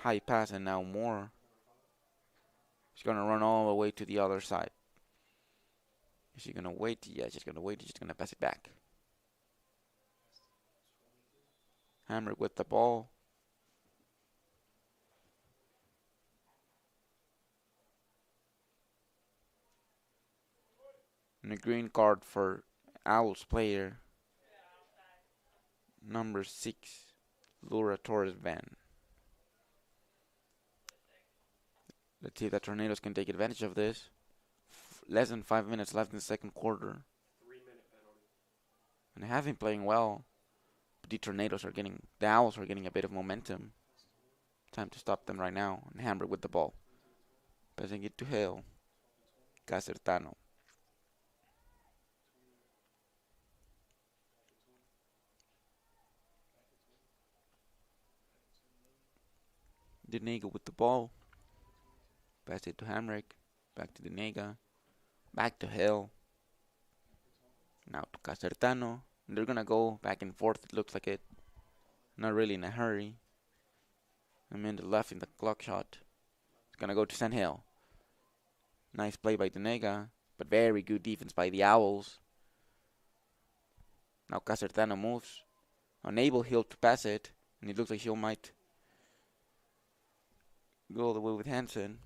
[SPEAKER 1] High pass, and now more. She's going to run all the way to the other side. Is she going to wait? Yeah, she's going to wait. She's going to pass it back. Hammer with the ball. And a green card for Owls player. Number 6, Laura Torres Van. Let's see if the Tornadoes can take advantage of this. Less than 5 minutes left in the second quarter.
[SPEAKER 2] 3-minute penalty.
[SPEAKER 1] And they have been playing well. But the Owls are getting a bit of momentum. Time to stop them right now. And Hamburg with the ball. Passing it to Hill. Casertano. Denega with the ball. Pass it to Hamrick. Back to Denega. Back to Hill. Now to Casertano. They're gonna go back and forth, it looks like it. Not really in a hurry. I'm in the left in the clock shot. It's gonna go to San Hill. Nice play by Denega, but very good defense by the Owls. Now Casertano moves. Unable Hill to pass it. And it looks like Hill might go all the way with Hansen.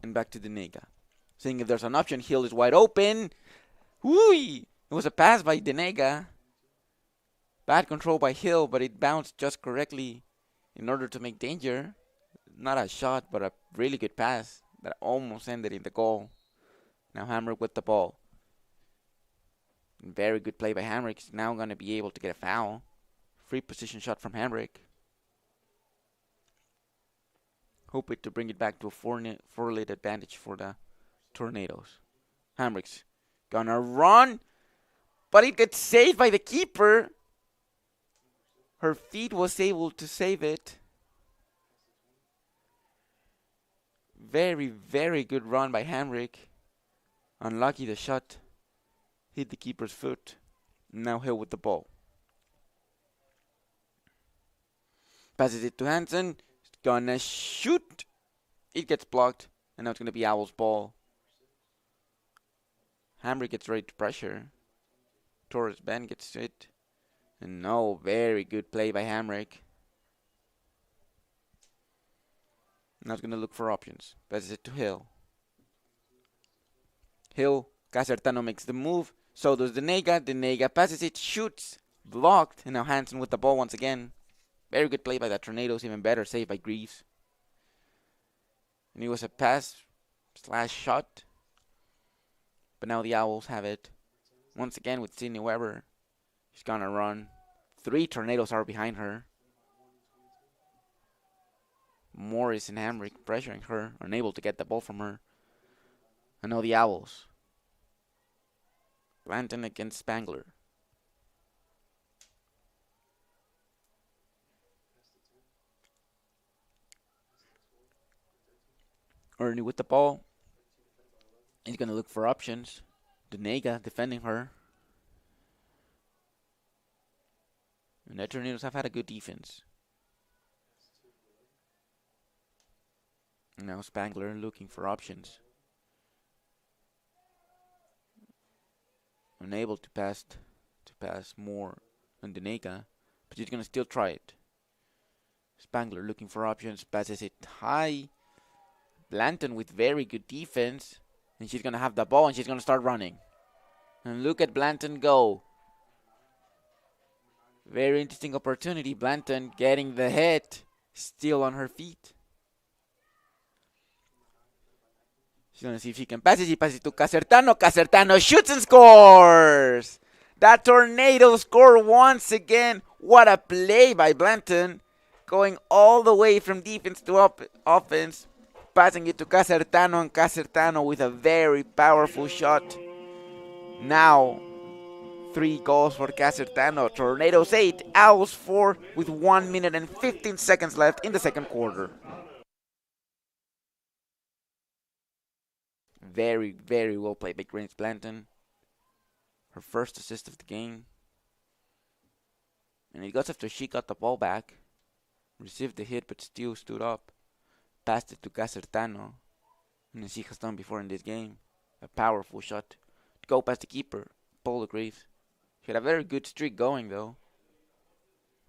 [SPEAKER 1] And back to Denega. Seeing if there's an option, Hill is wide open. Whoo! It was a pass by Denega. Bad control by Hill, but it bounced just correctly in order to make danger. Not a shot, but a really good pass that almost ended in the goal. Now Hamrick with the ball. Very good play by Hamrick. He's now going to be able to get a foul. Free position shot from Hamrick. Hoping to bring it back to a 4-lead advantage for the Tornadoes. Hamrick's gonna run, but it gets saved by the keeper. Her feet was able to save it. Very, very good run by Hamrick. Unlucky the shot hit the keeper's foot. Now Hill with the ball. Passes it to Hansen. Gonna shoot. It gets blocked. And now it's gonna be Owl's ball. Hamrick gets ready to pressure. Torres Ben gets it. And no, very good play by Hamrick. Now it's gonna look for options. Passes it to Hill. Hill. Casertano makes the move. So does Denega. Denega passes it, shoots, blocked. And now Hansen with the ball once again. Very good play by the Tornadoes. Even better save by Greaves. And it was a pass / shot. But now the Owls have it. Once again with Sydney Weber. She's gonna run. 3 Tornadoes are behind her. Morris and Hamrick pressuring her. Unable to get the ball from her. And now the Owls. Blanton against Spangler. Ernie with the ball. He's going to look for options. Denega defending her. And the Tornadoes have had a good defense. And now Spangler looking for options. Unable to pass more than Denega, but he's gonna still try it. Spangler looking for options, passes it high. Blanton with very good defense, and she's gonna have the ball and she's gonna start running. And look at Blanton go. Very interesting opportunity. Blanton getting the hit, still on her feet. She's going to see if she can pass it. She passes it to Casertano. Casertano shoots and scores. That Tornado score once again. What a play by Blanton. Going all the way from defense to offense. Passing it to Casertano. And Casertano with a very powerful shot. Now, 3 goals for Casertano. Tornadoes 8, Owls 4 with 1 minute and 15 seconds left in the second quarter. Very, very well played by Grace Blanton. Her first assist of the game. And it got after she got the ball back. Received the hit but still stood up. Passed it to Casertano. And as she has done before in this game. A powerful shot. To go past the keeper. Paula Graves. She had a very good streak going though.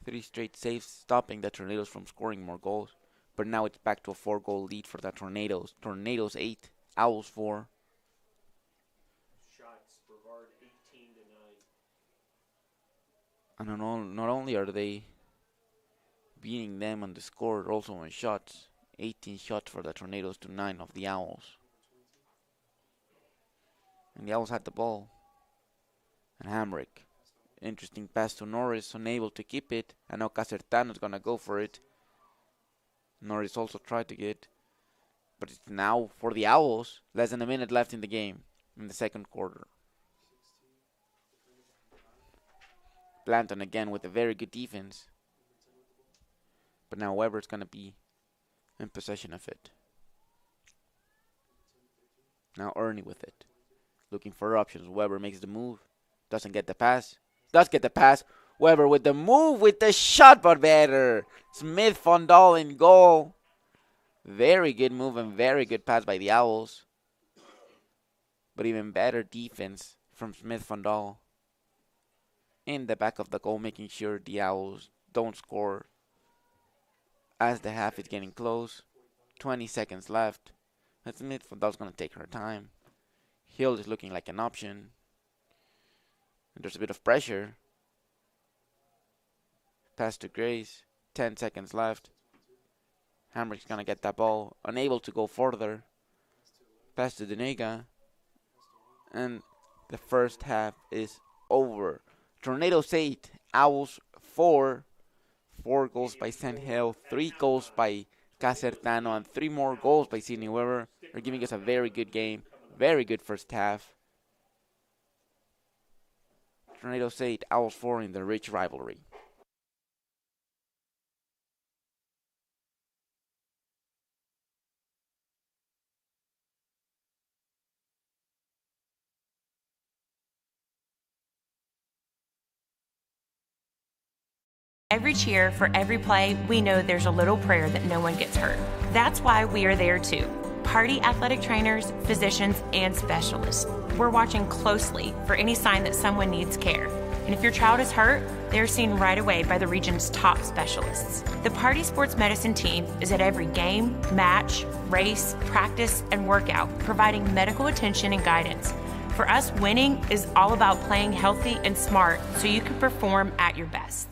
[SPEAKER 1] 3 straight saves stopping the Tornadoes from scoring more goals. But now it's back to a 4-goal lead for the Tornadoes. Tornadoes 8. Owls 4.
[SPEAKER 2] Shots, Brevard 18 to 9.
[SPEAKER 1] And not only are they beating them on the score, also on shots. 18 shots for the Tornadoes to 9 of the Owls. And the Owls had the ball. And Hamrick. Interesting pass to Norris, unable to keep it. And now Casertano's gonna go for it. Norris also tried to get, but it's now for the Owls. Less than a minute left in the game in the second quarter. Blanton again with a very good defense, but now Weber's gonna be in possession of it. Now Ernie with it, looking for options. Weber makes the move, doesn't get the pass, does get the pass. Weber with the move, with the shot, but better. Smith Fondal in goal. Very good move and very good pass by the Owls, but even better defense from Smith Fondal in the back of the goal, making sure the Owls don't score as the half is getting close. 20 seconds left. And Smith Fondal's going to take her time. Hill is looking like an option. And there's a bit of pressure. Pass to Grace. 10 seconds left. Hamrick's going to get that ball. Unable to go further. Pass to Denega. And the first half is over. Tornadoes 8. Owls 4. 4 goals by Sandhill. 3 goals by Casertano. And 3 more goals by Sidney Weber. Are giving us a very good game. Very good first half. Tornadoes 8, Owls 4 in the rich rivalry.
[SPEAKER 3] Every cheer, for every play, we know there's a little prayer that no one gets hurt. That's why we are there too. Party athletic trainers, physicians, and specialists. We're watching closely for any sign that someone needs care. And if your child is hurt, they're seen right away by the region's top specialists. The Party Sports Medicine team is at every game, match, race, practice, and workout, providing medical attention and guidance. For us, winning is all about playing healthy and smart so you can perform at your best.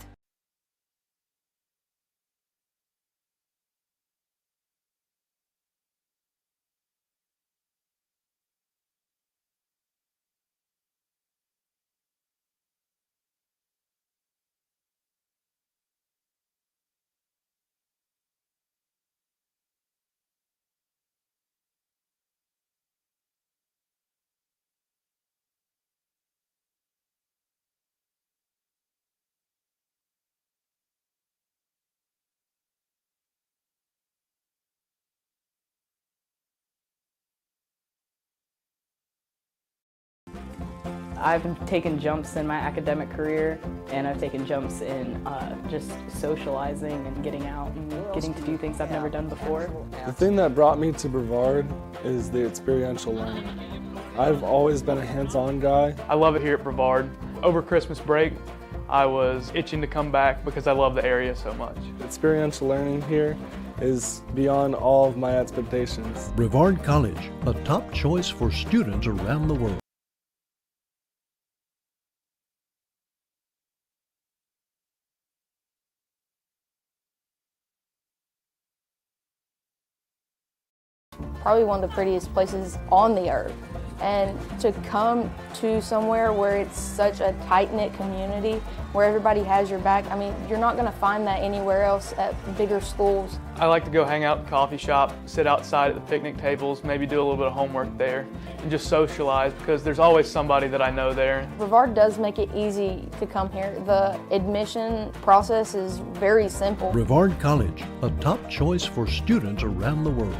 [SPEAKER 4] I've taken jumps in my academic career, and I've taken jumps in just socializing and getting out and getting to do things I've never done before.
[SPEAKER 5] The thing that brought me to Brevard is the experiential learning. I've always been a hands-on guy.
[SPEAKER 6] I love it here at Brevard. Over Christmas break, I was itching to come back because I love the area so much.
[SPEAKER 5] Experiential learning here is beyond all of my expectations.
[SPEAKER 7] Brevard College, a top choice for students around the world.
[SPEAKER 8] Probably one of the prettiest places on the earth. And to come to somewhere where it's such a tight-knit community, where everybody has your back, I mean, you're not going to find that anywhere else at bigger schools.
[SPEAKER 6] I like to go hang out at the coffee shop, sit outside at the picnic tables, maybe do a little bit of homework there, and just socialize because there's always somebody that I know there.
[SPEAKER 8] Brevard does make it easy to come here. The admission process is very simple.
[SPEAKER 7] Brevard College, a top choice for students around the world.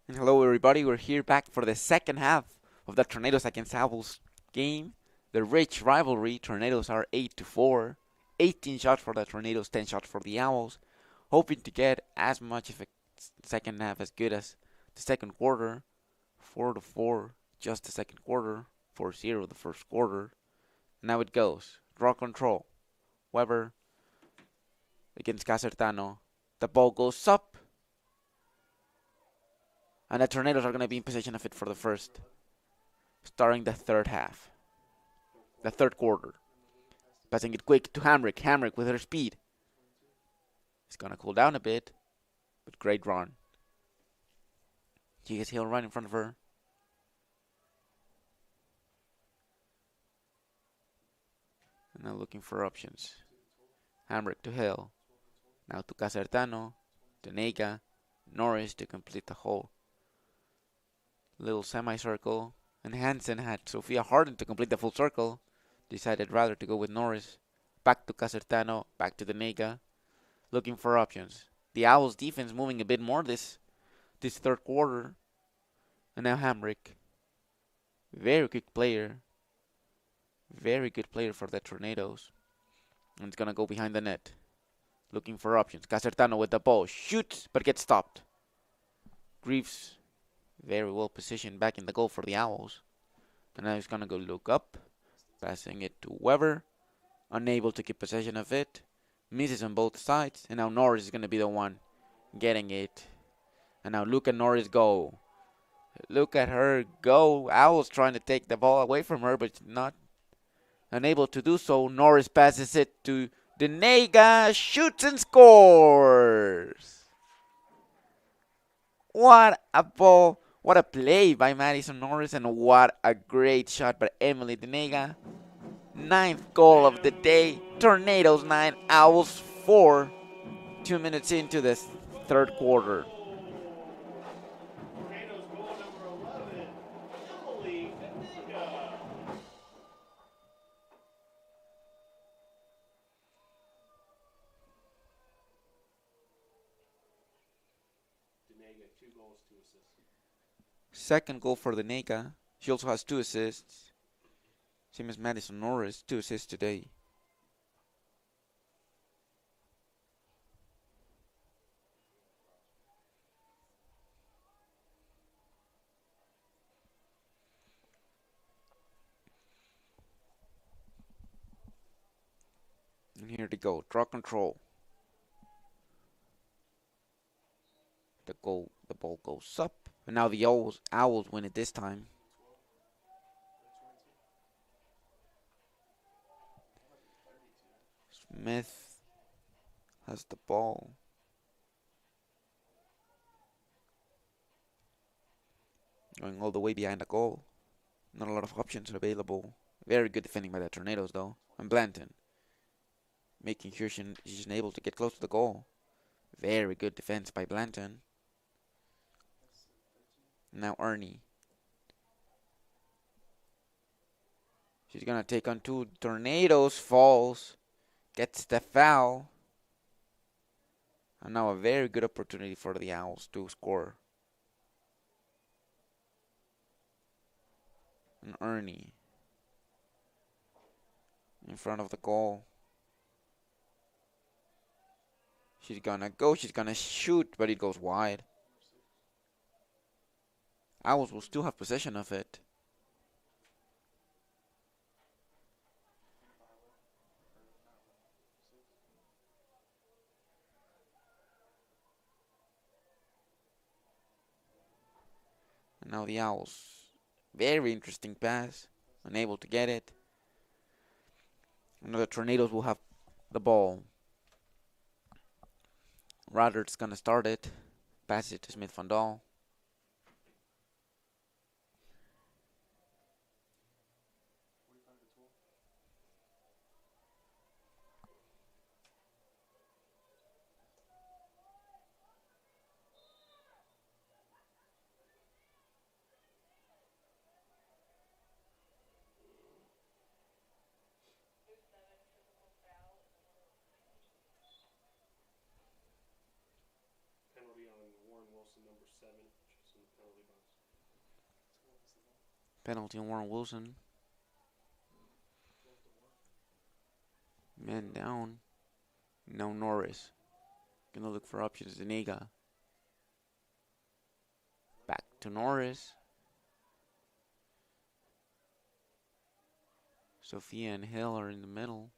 [SPEAKER 1] And hello everybody, we're here back for the second half of the Tornadoes against Owls game. The rich rivalry. Tornadoes are 8-4. 18 shots for the Tornadoes, 10 shots for the Owls. Hoping to get as much of a second half as good as the second quarter. 4-4, just the second quarter. 4-0 the first quarter. Now it goes. Draw control. Weber against Casertano. The ball goes up. And the Tornadoes are going to be in possession of it for the first. Starting the third half. The third quarter. Passing it quick to Hamrick. Hamrick with her speed. It's going to cool down a bit. But great run. You can see her right in front of her. And now looking for options. Hamrick to Hill. Now to Casertano. To Nega. Norris to complete the whole little semicircle. And Hansen had Sophia Harden to complete the full circle. Decided rather to go with Norris. Back to Casertano. Back to the Nega. Looking for options. The Owls defense moving a bit more this third quarter. And now Hamrick. Very quick player. Very good player for the Tornadoes. And it's going to go behind the net. Looking for options. Casertano with the ball. Shoots, but gets stopped. Greaves very well positioned back in the goal for the Owls. And now he's going to go look up. Passing it to Weber. Unable to keep possession of it. Misses on both sides. And now Norris is going to be the one getting it. And now look at Norris go. Look at her go. Owls trying to take the ball away from her, but not unable to do so. Norris passes it to Denega. Shoots and scores. What a ball. What a play by Madison Norris. And what a great shot by Emily Denega. 9th goal of the day. Tornadoes 9, Owls 4. 2 minutes into this third quarter.
[SPEAKER 2] Tornadoes goal number 11, Emily Benega. Denega, 2 goals, 2 assists.
[SPEAKER 1] Second goal for the Nega. She also has 2 assists. Same as Madison Norris, 2 assists today. And here they go. Draw control. The ball goes up. And now the Owls win it this time. Smith has the ball. Going all the way behind the goal. Not a lot of options available. Very good defending by the Tornadoes though. And Blanton making sure she's able to get close to the goal. Very good defense by Blanton. Now Ernie. She's gonna take on 2 Tornadoes. Falls. Gets the foul. And now a very good opportunity for the Owls to score. And Ernie in front of the goal. She's gonna go. She's gonna shoot, but it goes wide. Owls will still have possession of it. And now the Owls. Very interesting pass. Unable to get it. And the Tornadoes will have the ball. Roderick's gonna start it. Pass it to Smith Van Dahl.
[SPEAKER 2] Penalty on Warren Wilson, number 7. She's in the
[SPEAKER 1] Penalty on Warren Wilson. Man down. Now Norris. Gonna look for options. Zuniga. Back to Norris. Sophia and Hill are in the middle.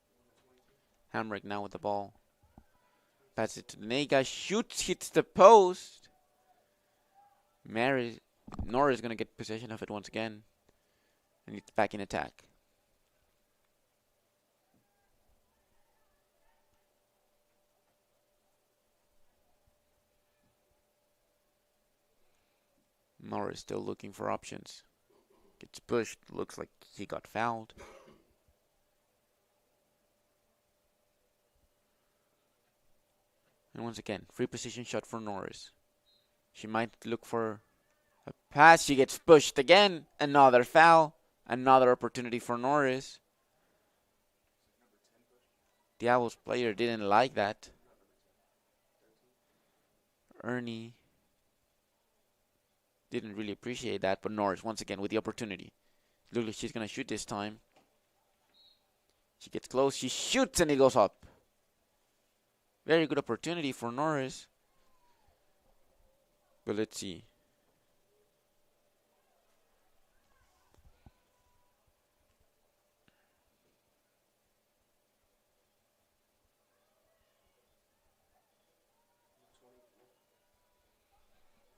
[SPEAKER 1] Hamrick now with the ball. Passes it to Zuniga. Shoots, hits the post. Norris gonna get possession of it once again. And it's back in attack. Norris still looking for options. Gets pushed. Looks like he got fouled. And once again, free position shot for Norris. She might look for a pass. She gets pushed again. Another foul. Another opportunity for Norris. The Owls player didn't like that. Ernie didn't really appreciate that, but Norris once again with the opportunity. Looks like she's going to shoot this time. She gets close. She shoots and it goes up. Very good opportunity for Norris. But let's see.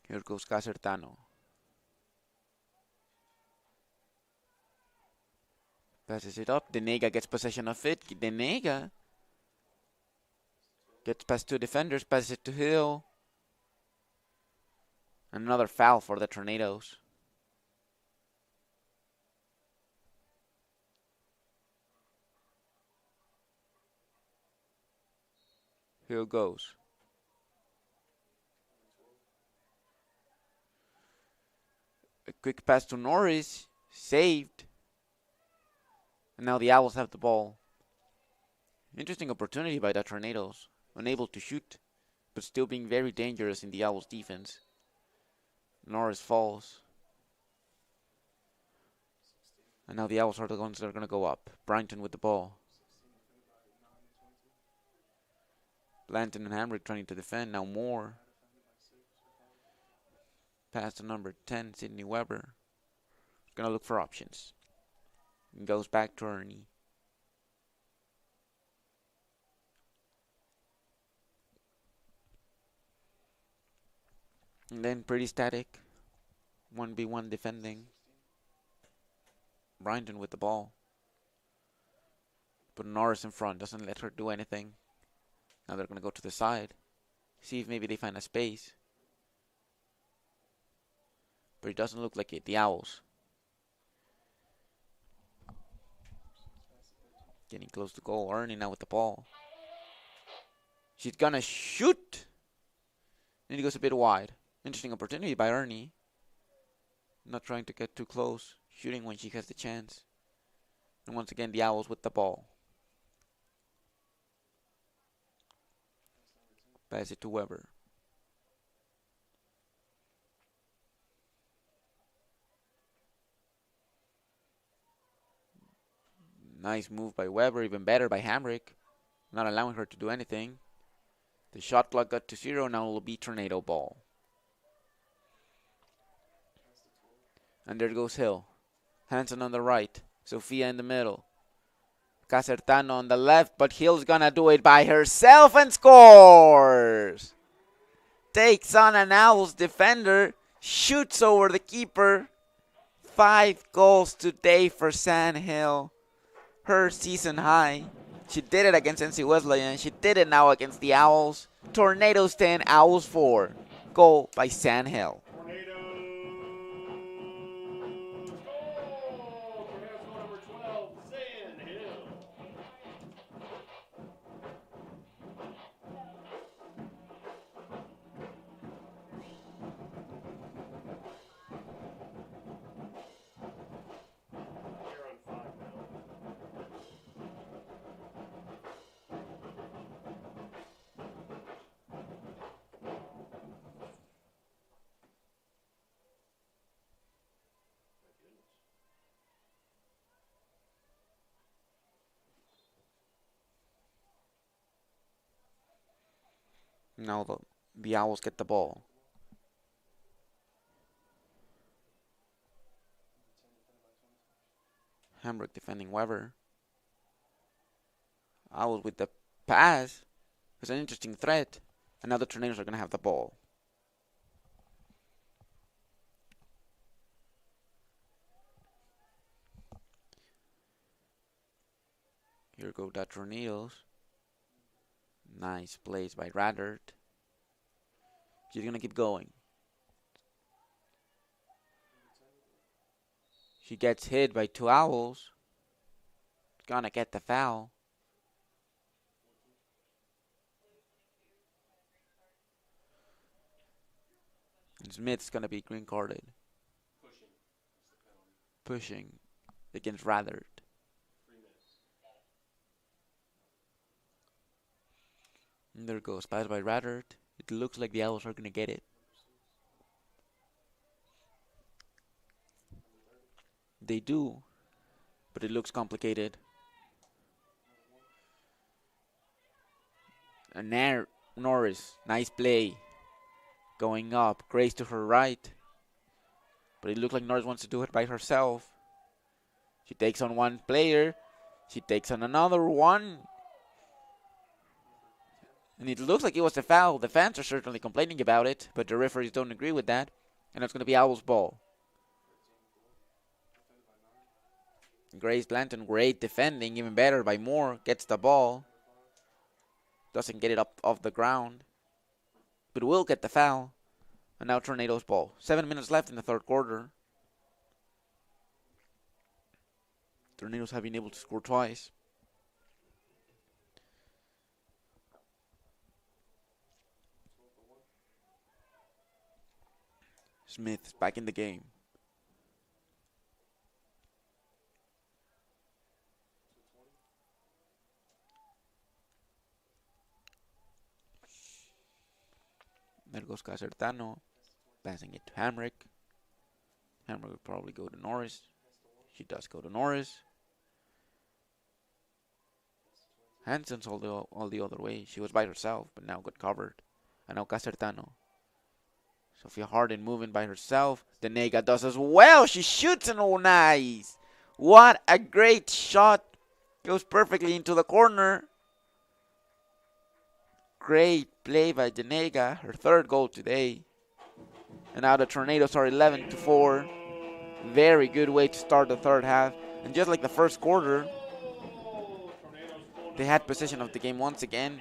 [SPEAKER 1] Here goes Casertano. Passes it up. Denega gets possession of it. Denega gets past two defenders. Passes it to Hill. Another foul for the Tornadoes. Hill goes. A quick pass to Norris. Saved. And now the Owls have the ball. Interesting opportunity by the Tornadoes. Unable to shoot, but still being very dangerous in the Owls' defense. Norris falls. And now the Owls are the ones that are going to go up. Bryington with the ball. Blanton and Hamrick trying to defend. Now Moore. Pass to number 10, Sydney Weber. Going to look for options. And goes back to Ernie. And then pretty static. 1v1 defending. Bryington with the ball. But Norris in front. Doesn't let her do anything. Now they're going to go to the side. See if maybe they find a space. But it doesn't look like it. The Owls. Getting close to goal. Ernie now with the ball. She's going to shoot. And it goes a bit wide. Interesting opportunity by Ernie. Not trying to get too close. Shooting when she has the chance. And once again, the Owls with the ball. Pass it to Weber. Nice move by Weber. Even better by Hamrick. Not allowing her to do anything. The shot clock got to 0. Now it will be Tornado ball. And there goes Hill. Hanson on the right. Sophia in the middle. Casertano on the left. But Hill's gonna do it by herself and scores! Takes on an Owls defender. Shoots over the keeper. 5 goals today for San Hill. Her season high. She did it against NC Wesleyan. She did it now against the Owls. Tornadoes 10, Owls 4. Goal by San Hill. Now the Owls get the ball. Hamburg defending Weber. Owls with the pass. It's an interesting threat. And now the Tornadoes are going to have the ball. Here go the Tornadoes. Nice plays by Radert. She's going to keep going. She gets hit by two Owls. Gonna get the foul. And Smith's gonna be green carded. Pushing against Radert. And there goes pass by Radert. It looks like the Owls are gonna get it. They do, but it looks complicated. And there, Norris, nice play. Going up, Grace to her right. But it looks like Norris wants to do it by herself. She takes on one player. She takes on another one. And it looks like it was a foul. The fans are certainly complaining about it, but the referees don't agree with that. And it's going to be Owls' ball. Grace Blanton, great defending, even better by Moore. Gets the ball. Doesn't get it up off the ground. But will get the foul. And now Tornadoes' ball. 7 minutes left in the third quarter. Tornadoes have been able to score twice. Smith is back in the game. There goes Casertano, passing it to Hamrick. Hamrick will probably go to Norris. She does go to Norris. Hansen's all the other way. She was by herself, but now got covered. And now Casertano. Sophia Harden moving by herself. Denega does as well. She shoots and oh, nice. What a great shot. Goes perfectly into the corner. Great play by Denega. Her third goal today. And now the Tornadoes are 11-4. Very good way to start the third half. And just like the first quarter, they had possession of the game once again.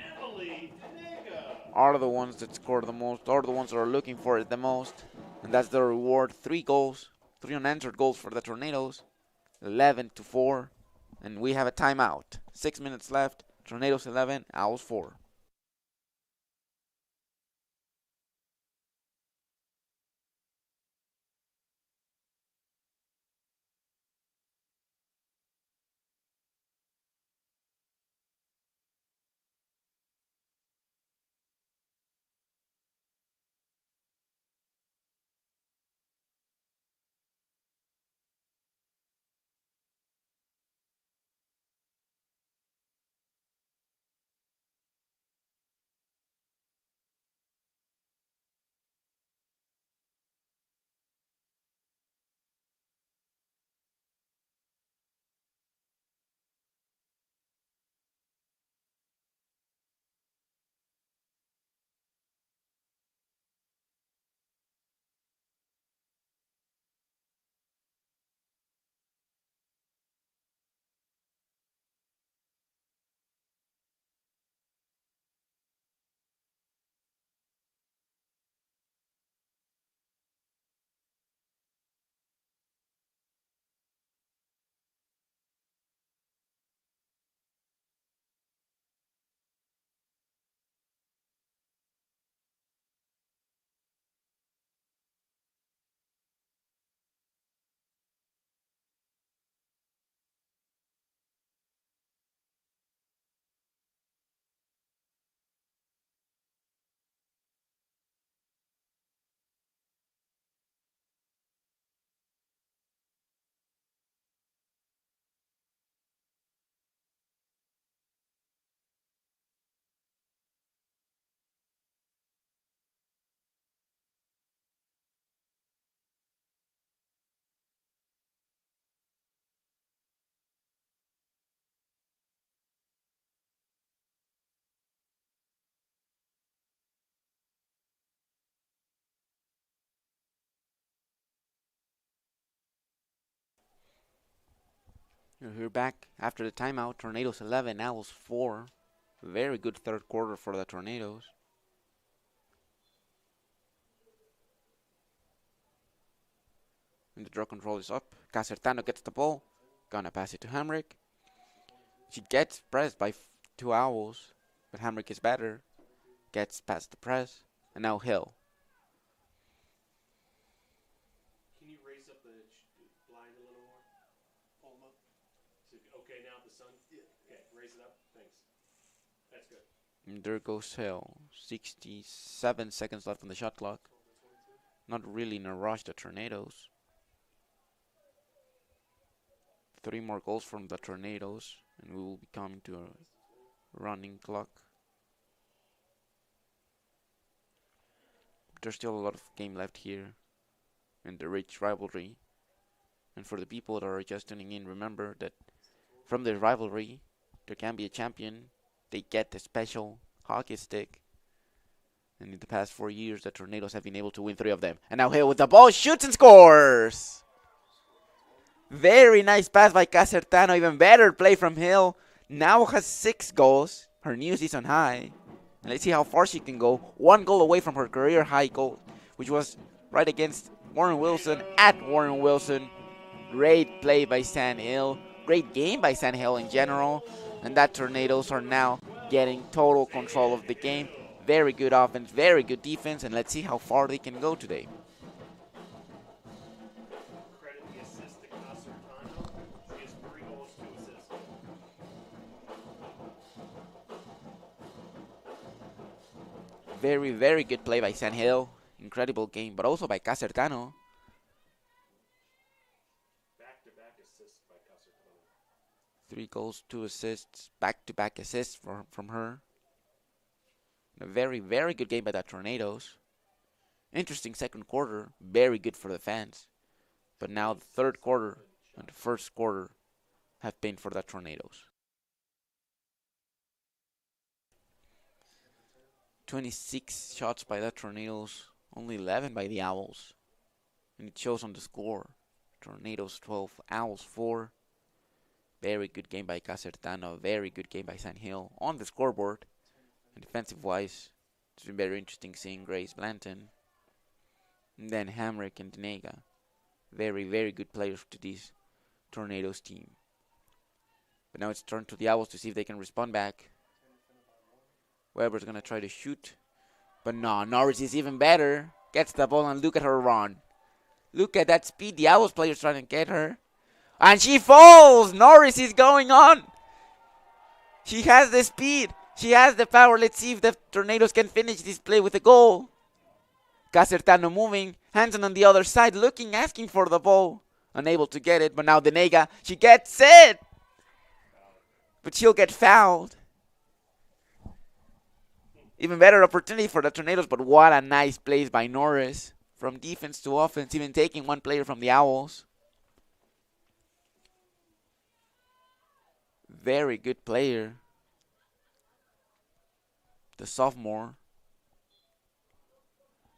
[SPEAKER 1] Are the ones that score the most, are the ones that are looking for it the most. And that's the reward. 3 goals, 3 unanswered goals for the Tornadoes. 11-4. And we have a timeout. 6 minutes left. Tornadoes 11, Owls 4. We're back after the timeout. Tornadoes 11, Owls 4. Very good third quarter for the Tornadoes. And the draw control is up. Casertano gets the ball. Gonna pass it to Hamrick. She gets pressed by 2 Owls, but Hamrick is better. Gets past the press. And now Hill.
[SPEAKER 2] Can you raise up the blind a little more? Pull them up. So, okay, now the sun? Yeah. Okay, raise it up. Thanks. That's good.
[SPEAKER 1] And there goes Hill. 67 seconds left on the shot clock. Not really in a rush, the Tornadoes. 3 more goals from the Tornadoes, and we will be coming to a running clock. There's still a lot of game left here in the rich rivalry. And for the people that are just tuning in, remember that from the rivalry, there can be a champion. They get a special hockey stick. And in the past 4 years, the Tornadoes have been able to win 3 of them. And now Hill with the ball, shoots and scores! Very nice pass by Casertano. Even better play from Hill. Now has 6 goals. Her new season high. And let's see how far she can go. 1 goal away from her career high goal, which was right against Warren Wilson at Warren Wilson. Great play by San Hill. Great game by San Hill in general. And that Tornadoes are now getting total control of the game. Very good offense, very good defense. And let's see how far they can go today.
[SPEAKER 2] Credit the assist to Casertano. She has 3 goals, 2 assists.
[SPEAKER 1] Very, very good play by San Hill. Incredible game, but also by Casertano.
[SPEAKER 2] Back-to-back assists by Casertano.
[SPEAKER 1] 3 goals, 2 assists, back-to-back assists from her. A very, very good game by the Tornadoes. Interesting second quarter, very good for the fans. But now the third quarter and the first quarter have been for the Tornadoes. 26 shots by the Tornadoes, only 11 by the Owls. And it shows on the score. Tornadoes 12, Owls 4. Very good game by Casertano, very good game by San Hill on the scoreboard. And defensive-wise, it's been very interesting seeing Grace Blanton. And then Hamrick and Denega. Very, very good players to this Tornadoes team. But now it's turned to the Owls to see if they can respond back. Weber's going to try to shoot. But no, Norris is even better. Gets the ball and look at her run. Look at that speed. The Owls players trying to get her. And she falls! Norris is going on! She has the speed. She has the power. Let's see if the Tornadoes can finish this play with a goal. Casertano moving. Hanson on the other side looking, asking for the ball. Unable to get it. But now Denega, she gets it! But she'll get fouled. Even better opportunity for the Tornadoes, but what a nice play by Norris. From defense to offense, even taking 1 player from the Owls. Very good player. The sophomore.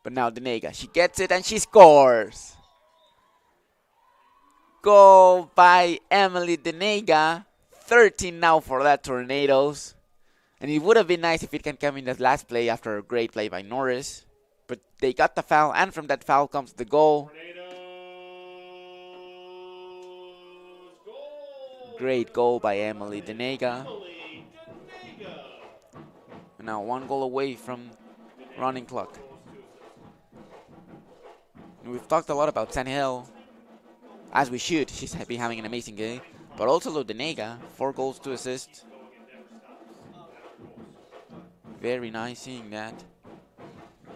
[SPEAKER 1] But now Denega, she gets it and she scores. Goal by Emily Denega. 13 now for that Tornadoes. And it would have been nice if it can come in that last play after a great play by Norris. But they got the foul, and from that foul comes the goal. Great goal by Emily Denega. And now 1 goal away from running clock. And we've talked a lot about San Hill, as we should. She's been having an amazing game. But also Denega, 4 goals, 2 assists. Very nice seeing that.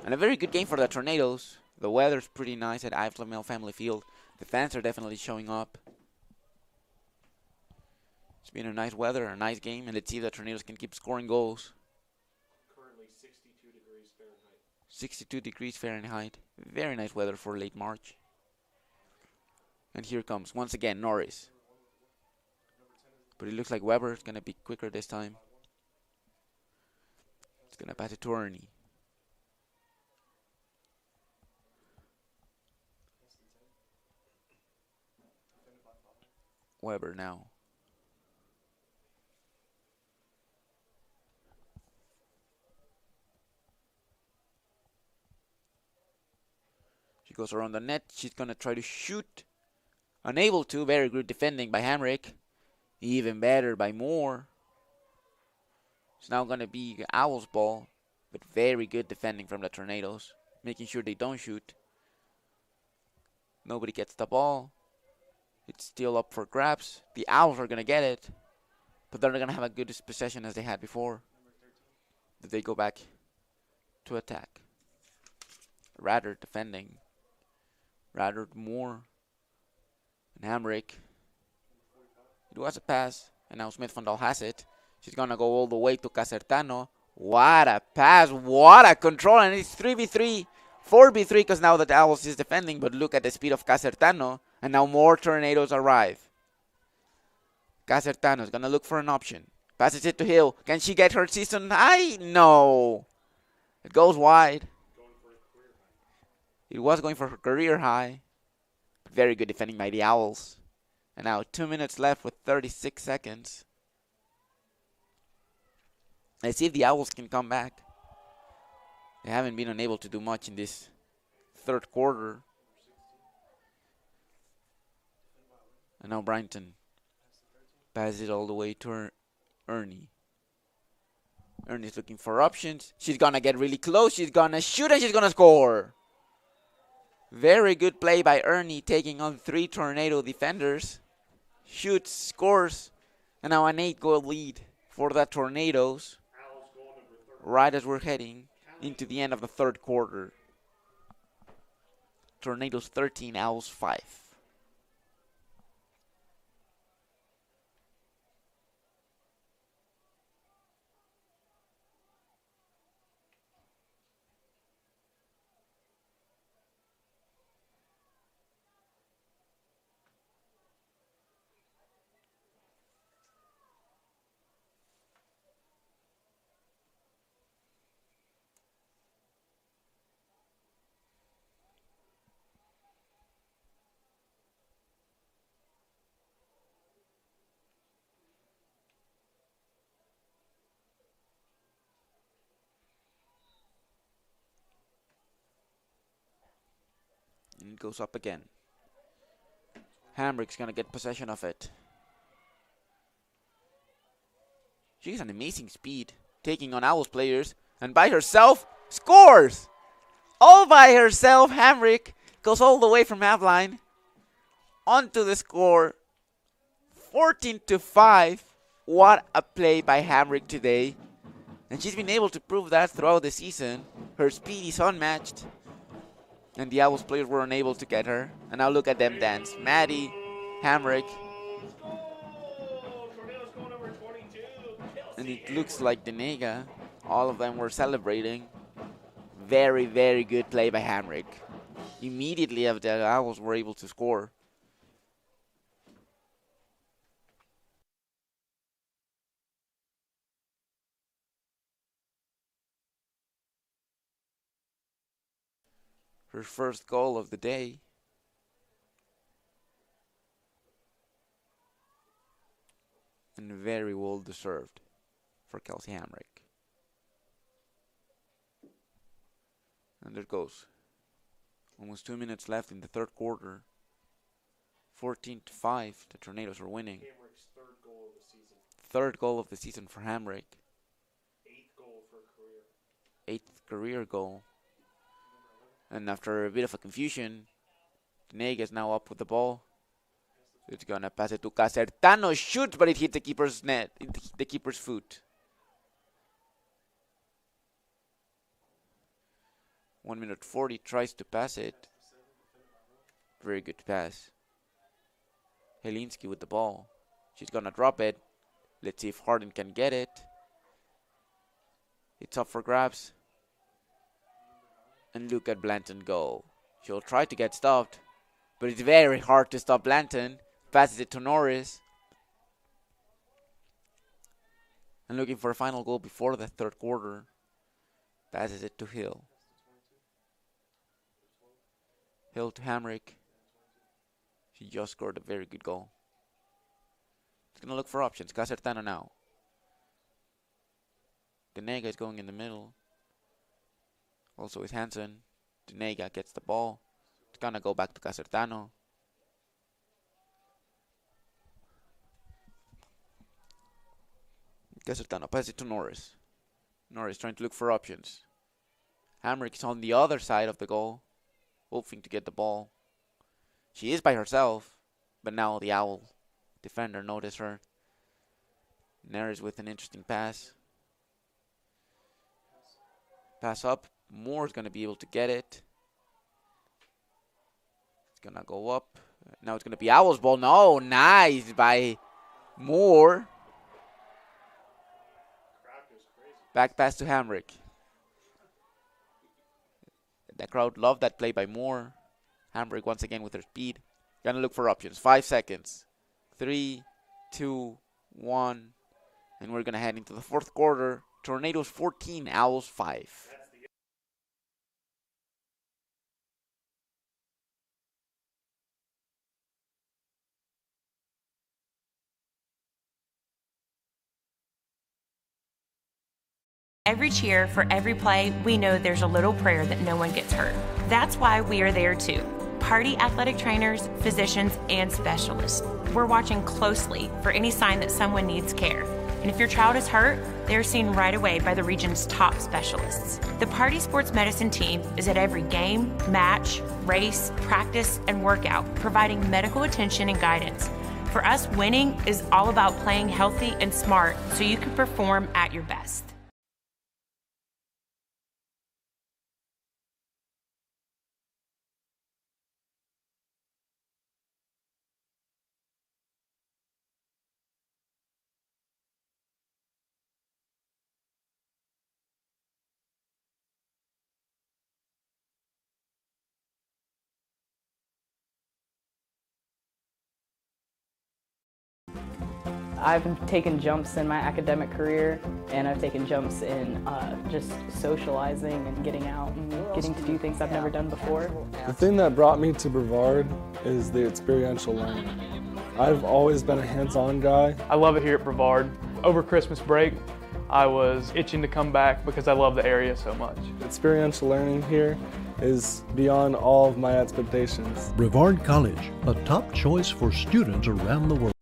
[SPEAKER 1] And a very good game for the Tornadoes. The weather's pretty nice at Iflamel Family Field. The fans are definitely showing up. It's been a nice weather, a nice game, and let's see if the Tornadoes can keep scoring goals.
[SPEAKER 2] Currently 62 degrees Fahrenheit.
[SPEAKER 1] 62 degrees Fahrenheit. Very nice weather for late March. And here comes, once again, Norris. But it looks like Weber's going to be quicker this time. It's going to pass it to Ernie. Weber now. She goes around the net. She's going to try to shoot. Unable to. Very good defending by Hamrick. Even better by Moore. It's now going to be Owls' ball. But very good defending from the Tornadoes. Making sure they don't shoot. Nobody gets the ball. It's still up for grabs. The Owls are going to get it. But they're not going to have a good possession as they had before. Did they go back to attack? Rather defending. Rather Moore. And Hamrick. It was a pass. And now Smith Fondal has it. She's going to go all the way to Casertano. What a pass. What a control. And it's 3v3. 4v3 because now the Owls is defending. But look at the speed of Casertano. And now more Tornadoes arrive. Casertano is going to look for an option. Passes it to Hill. Can she get her season high? No. It goes wide. It was going for her career high. Very good defending by the Owls. And now 2 minutes left with 36 seconds. Let's see if the Owls can come back. They haven't been unable to do much in this third quarter. And now Bryantton passes it all the way to Ernie. Ernie's looking for options. She's going to get really close. She's going to shoot and she's going to score. Very good play by Ernie, taking on 3 Tornado defenders. Shoots, scores, and now an 8-goal lead for the Tornadoes. Right as we're heading into the end of the third quarter. Tornadoes 13, Owls 5. And it goes up again. Hamrick's going to get possession of it. She has an amazing speed, taking on Owls players, and by herself, scores! All by herself, Hamrick goes all the way from half line onto the score. 14-5. What a play by Hamrick today. And she's been able to prove that throughout the season. Her speed is unmatched. And the Owls players were unable to get her. And now look at them dance. Maddie, Hamrick. And it looks like Denega. All of them were celebrating. Very, very good play by Hamrick. Immediately after the Owls were able to score. Her first goal of the day. And very well deserved for Kelsey Hamrick. And there it goes. Almost 2 minutes left in the third quarter. 14-5. The Tornadoes are winning.
[SPEAKER 2] Hamrick's third goal of the season.
[SPEAKER 1] Third goal of the season for Hamrick.
[SPEAKER 2] 8th goal for a career.
[SPEAKER 1] 8th career goal. And after a bit of a confusion, Denega is now up with the ball. It's going to pass it to Casertano. Shoots, but it hit the keeper's net. It hit the keeper's foot. 1 minute 40, tries to pass it. Very good pass. Helinski with the ball. She's going to drop it. Let's see if Harden can get it. It's up for grabs. And look at Blanton go. She'll try to get stopped, but it's very hard to stop Blanton. Passes it to Norris. And looking for a final goal before the third quarter. Passes it to Hill. Hill to Hamrick. She just scored a very good goal. It's going to look for options. Casertano now. Denega is going in the middle. Also with Hansen. Denega gets the ball. Gonna go back to Casertano. Casertano pass it to Norris. Norris trying to look for options. Hamrick is on the other side of the goal, hoping to get the ball. She is by herself, but now the Owl defender noticed her. Neres with an interesting pass. Pass up. Moore's going to be able to get it. It's going to go up. Now it's going to be Owl's ball. No, nice by Moore. Back pass to Hamrick. The crowd loved that play by Moore. Hamrick once again with her speed. Gonna look for options. 5 seconds. 3, 2, 1. And we're gonna head into the fourth quarter. Tornadoes 14, Owls 5.
[SPEAKER 3] Every cheer, for every play, we know there's a little prayer that no one gets hurt. That's why we are there too. Party athletic trainers, physicians, and specialists. We're watching closely for any sign that someone needs care. And if your child is hurt, they're seen right away by the region's top specialists. The Party Sports Medicine team is at every game, match, race, practice, and workout, providing medical attention and guidance. For us, winning is all about playing healthy and smart so you can perform at your best.
[SPEAKER 4] I've taken jumps in my academic career, and I've taken jumps in just socializing and getting out and getting to do things I've never done before.
[SPEAKER 5] The thing that brought me to Brevard is the experiential learning. I've always been a hands-on guy.
[SPEAKER 6] I love it here at Brevard. Over Christmas break, I was itching to come back because I love the area so much.
[SPEAKER 5] Experiential learning here is beyond all of my expectations.
[SPEAKER 7] Brevard College, a top choice for students around the world.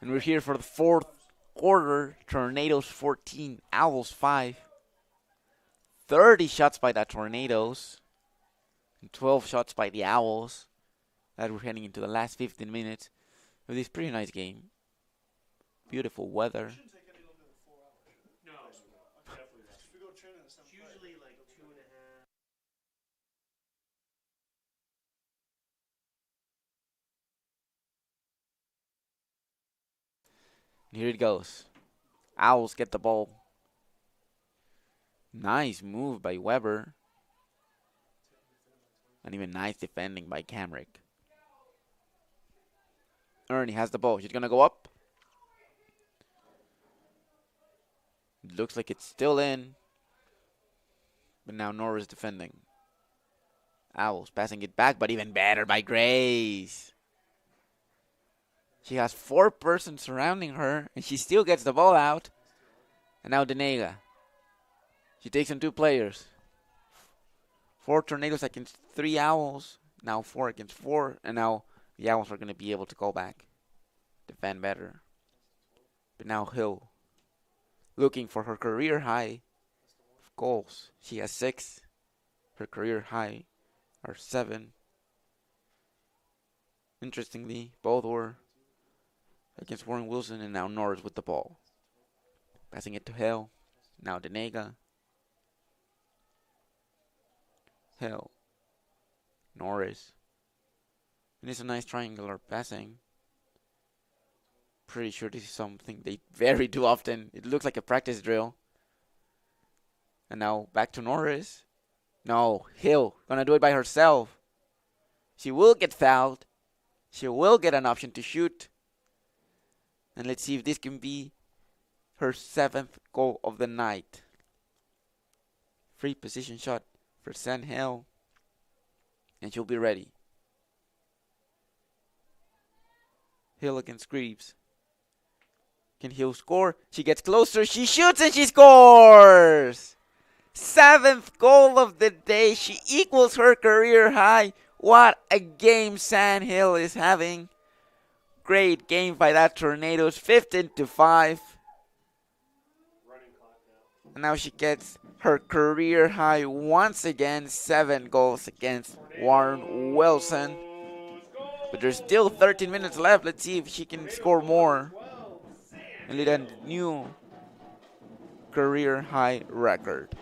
[SPEAKER 1] And we're here for the fourth quarter. Tornadoes 14, Owls 5. 30 shots by the Tornadoes and 12 shots by the Owls. That we're heading into the last 15 minutes of this pretty nice game. Beautiful weather.
[SPEAKER 2] No, definitely not. It's usually like 2.5.
[SPEAKER 1] Here it goes. Owls get the ball. Nice move by Weber. And even nice defending by Kamrick. Ernie has the ball. She's going to go up. Looks like it's still in. But now Nora's defending. Owls passing it back, but even better by Grace. She has 4 persons surrounding her, and she still gets the ball out. And now Denega. She takes on 2 players. 4 Tornadoes against 3 Owls. Now 4 against 4. And now the Owls are going to be able to go back. Defend better. But now Hill. Looking for her career high of goals. She has 6. Her career high are 7. Interestingly, both were against Warren Wilson, and now Norris with the ball. Passing it to Hill. Now Denega. Hill. Norris. And it's a nice triangular passing. Pretty sure this is something they very do often. It looks like a practice drill. And now back to Norris. No, Hill gonna do it by herself. She will get fouled. She will get an option to shoot. And let's see if this can be her 7th goal of the night. Free position shot for San Hill. And she'll be ready. Hill against Greaves. Can Hill score? She gets closer. She shoots and she scores! 7th goal of the day. She equals her career high. What a game San Hill is having. Great game by that Tornadoes. 15-5. And now she gets her career high once again. 7 goals against Warren Wilson. But there's still 13 minutes left. Let's see if she can score more and lead a new career high record.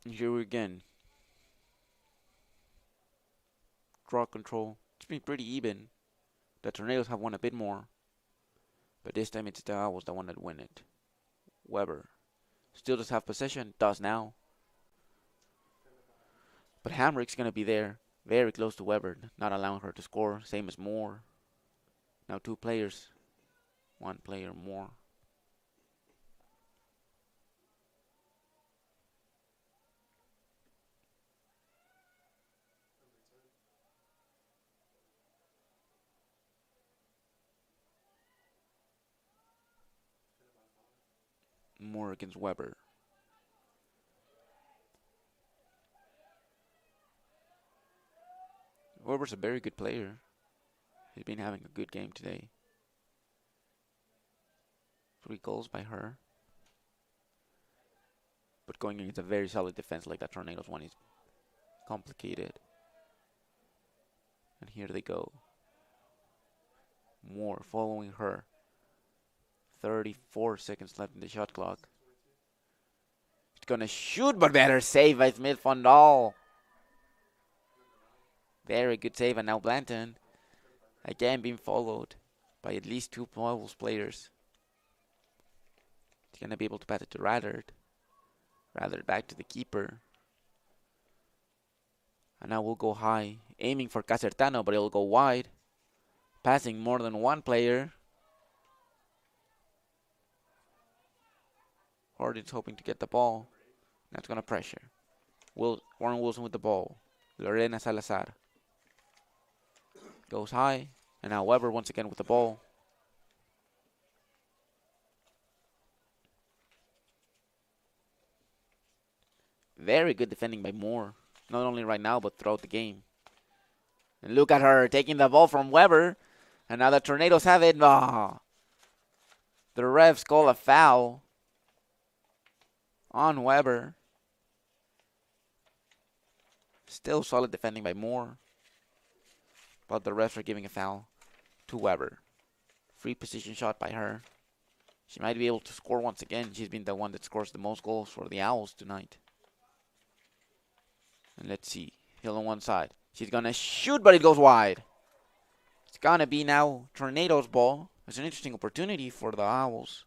[SPEAKER 1] Here we again. Draw control. It's been pretty even. The Tornadoes have won a bit more. But this time it's the Owls that want to win it. Weber. Still does have possession. Does now. But Hamrick's going to be there. Very close to Weber. Not allowing her to score. Same as Moore. Now 2 players. 1 player more. Moore against Weber. Weber's a very good player. He's been having a good game today. 3 goals by her. But going against a very solid defense like that Tornadoes one is complicated. And here they go. Moore following her. 34 seconds left in the shot clock. She's gonna shoot, but better save by Smith Fondal. Very good save, and now Blanton again being followed by at least 2 Wolves players. He's gonna be able to pass it to Radard. Radard back to the keeper. And now we'll go high, aiming for Casertano, but it'll go wide. Passing more than 1 player. Hornets hoping to get the ball. That's going to pressure. Warren Wilson with the ball. Lorena Salazar. Goes high. And now Weber once again with the ball. Very good defending by Moore. Not only right now, but throughout the game. And look at her taking the ball from Weber. And now the Tornadoes have it. Oh. The refs call a foul on Weber. Still solid defending by Moore. But the refs are giving a foul to Weber. Free position shot by her. She might be able to score once again. She's been the one that scores the most goals for the Owls tonight. And let's see. Hill on one side. She's going to shoot, but it goes wide. It's going to be now Tornadoes' ball. It's an interesting opportunity for the Owls.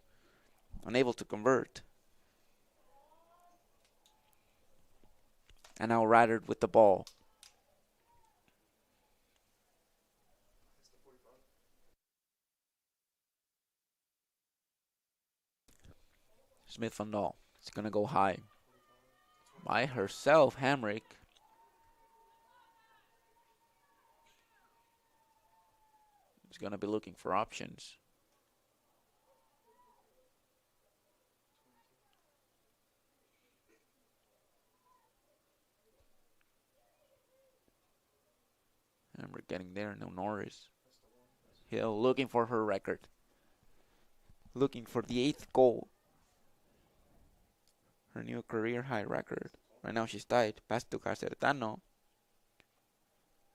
[SPEAKER 1] Unable to convert. And now Radard with the ball. Smith Van Dahl. It's going to go high. By herself, Hamrick. Is going to be looking for options. And we're getting there. No Norris. Hill looking for her record. Looking for the 8th goal her new career high record. Right now she's tied. Pass to Casertano.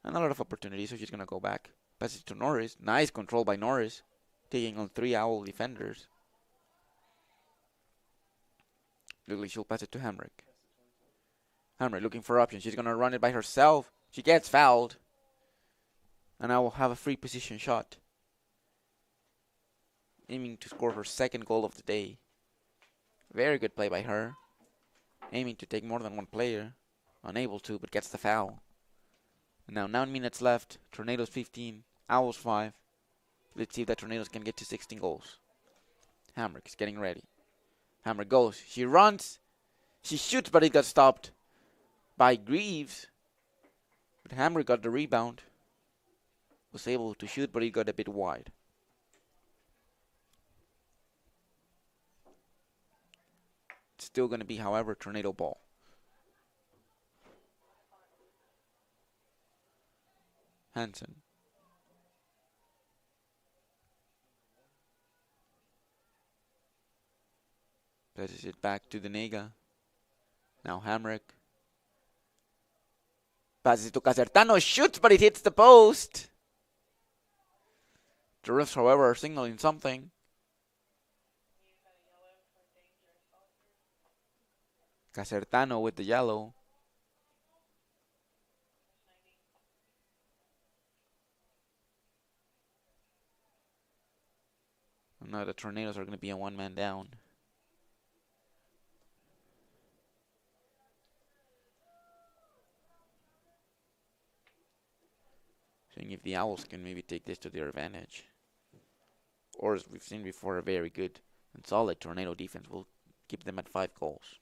[SPEAKER 1] And a lot of opportunities, so she's going to go back. Passes to Norris. Nice control by Norris. Taking on 3 Owl defenders. Looks like she'll pass it to Hamrick. Hamrick looking for options. She's going to run it by herself. She gets fouled. And I will have a free position shot. Aiming to score her second goal of the day. Very good play by her. Aiming to take more than one player. Unable to, but gets the foul. Now 9 minutes left. Tornadoes 15. Owls 5. Let's see if the Tornadoes can get to 16 goals. Hamrick is getting ready. Hamrick goes. She runs. She shoots, but it got stopped by Greaves. But Hamrick got the rebound. Was able to shoot, but it got a bit wide. It's still going to be, however, Tornado ball. Hansen. Passes it back to Denega. Now Hamrick. Passes it to Casertano. Shoots, but it hits the post. The refs, however, are signaling something. Casertano with the yellow. Now the Tornadoes are going to be a 1-man down. Seeing if the Owls can maybe take this to their advantage. Or as we've seen before, a very good and solid Tornado defense will keep them at 5 goals.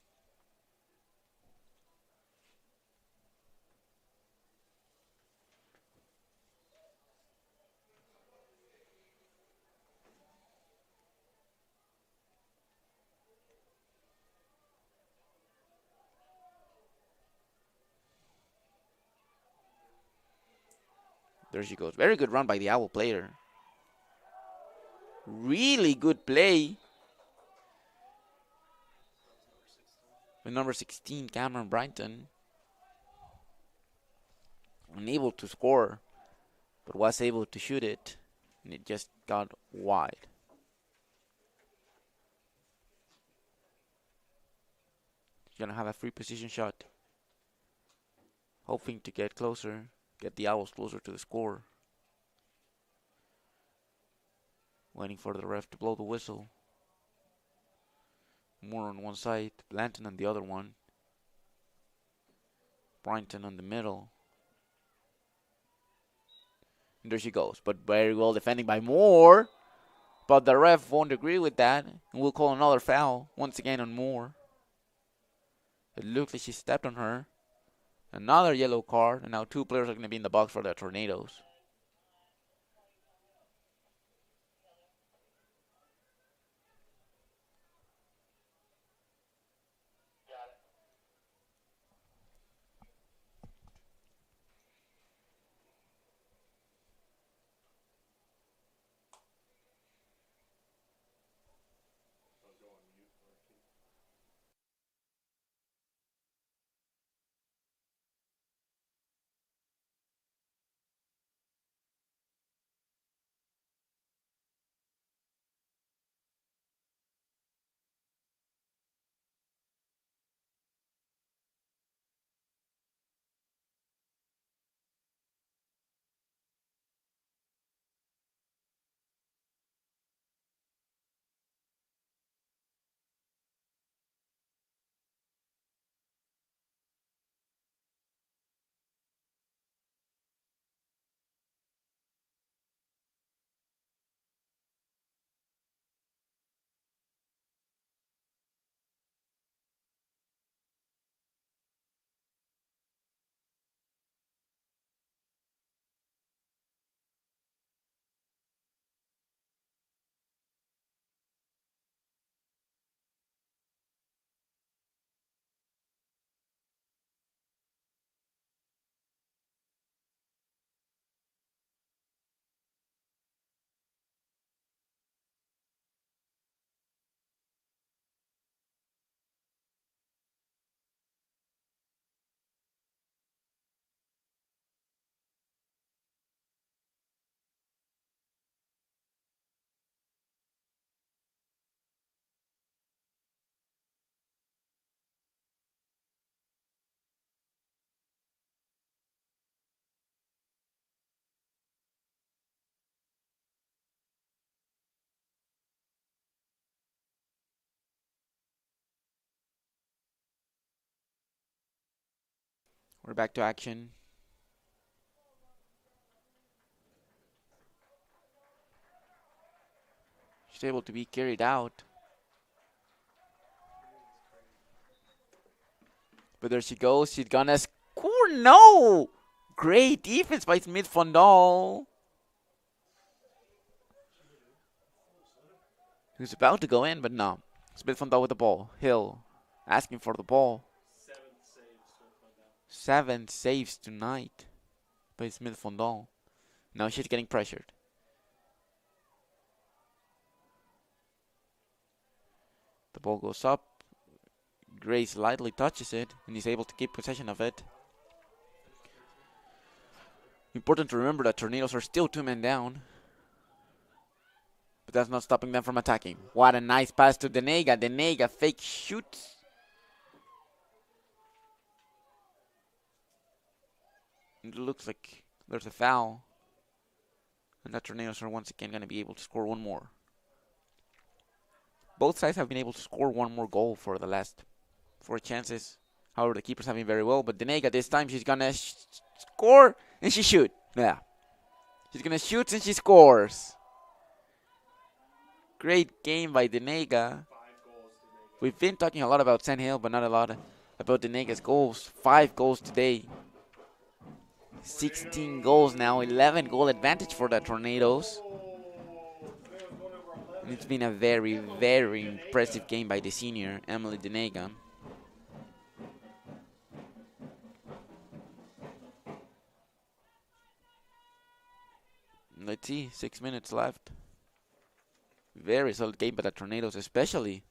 [SPEAKER 1] There she goes. Very good run by the Owl player. Really good play. With number 16, Cameron Brighton. Unable to score, but was able to shoot it. And it just got wide. She's going to have a free position shot. Hoping to get closer. Get the Owls closer to the score. Waiting for the ref to blow the whistle. Moore on one side, Blanton on the other one. Brighton on the middle. And there she goes, but very well defending by Moore. But the ref won't agree with that, and will call another foul, once again on Moore. It looks like she stepped on her. Another yellow card, and now 2 players are going to be in the box for the Tornadoes. We're back to action. She's able to be carried out. But there she goes. She's gonna score. No! Great defense by Smith Fondal. He was about to go in, but no. Smith Fondal with the ball. Hill asking for the ball. 7 saves tonight by Smith Fondal. Now she's getting pressured. The ball goes up. Grace lightly touches it and is able to keep possession of it. Important to remember that Tornadoes are still 2 men down. But that's not stopping them from attacking. What a nice pass to Denega. Denega fake shoots. It looks like there's a foul. And the Tornadoes are once again going to be able to score one more. Both sides have been able to score one more goal for the last 4 chances. However, the keepers have been very well. But Denega this time, she's going to score and she shoots. Yeah. She's going to shoot and she scores. Great game by Denega. We've been talking a lot about Sand Hill, but not a lot about Denega's goals. 5 goals today. 16 goals now. 11 goal advantage for the Tornadoes. And it's been a very, very impressive game by the senior, Emily Denega. Let's see, 6 minutes left. Very solid game by the Tornadoes, especially.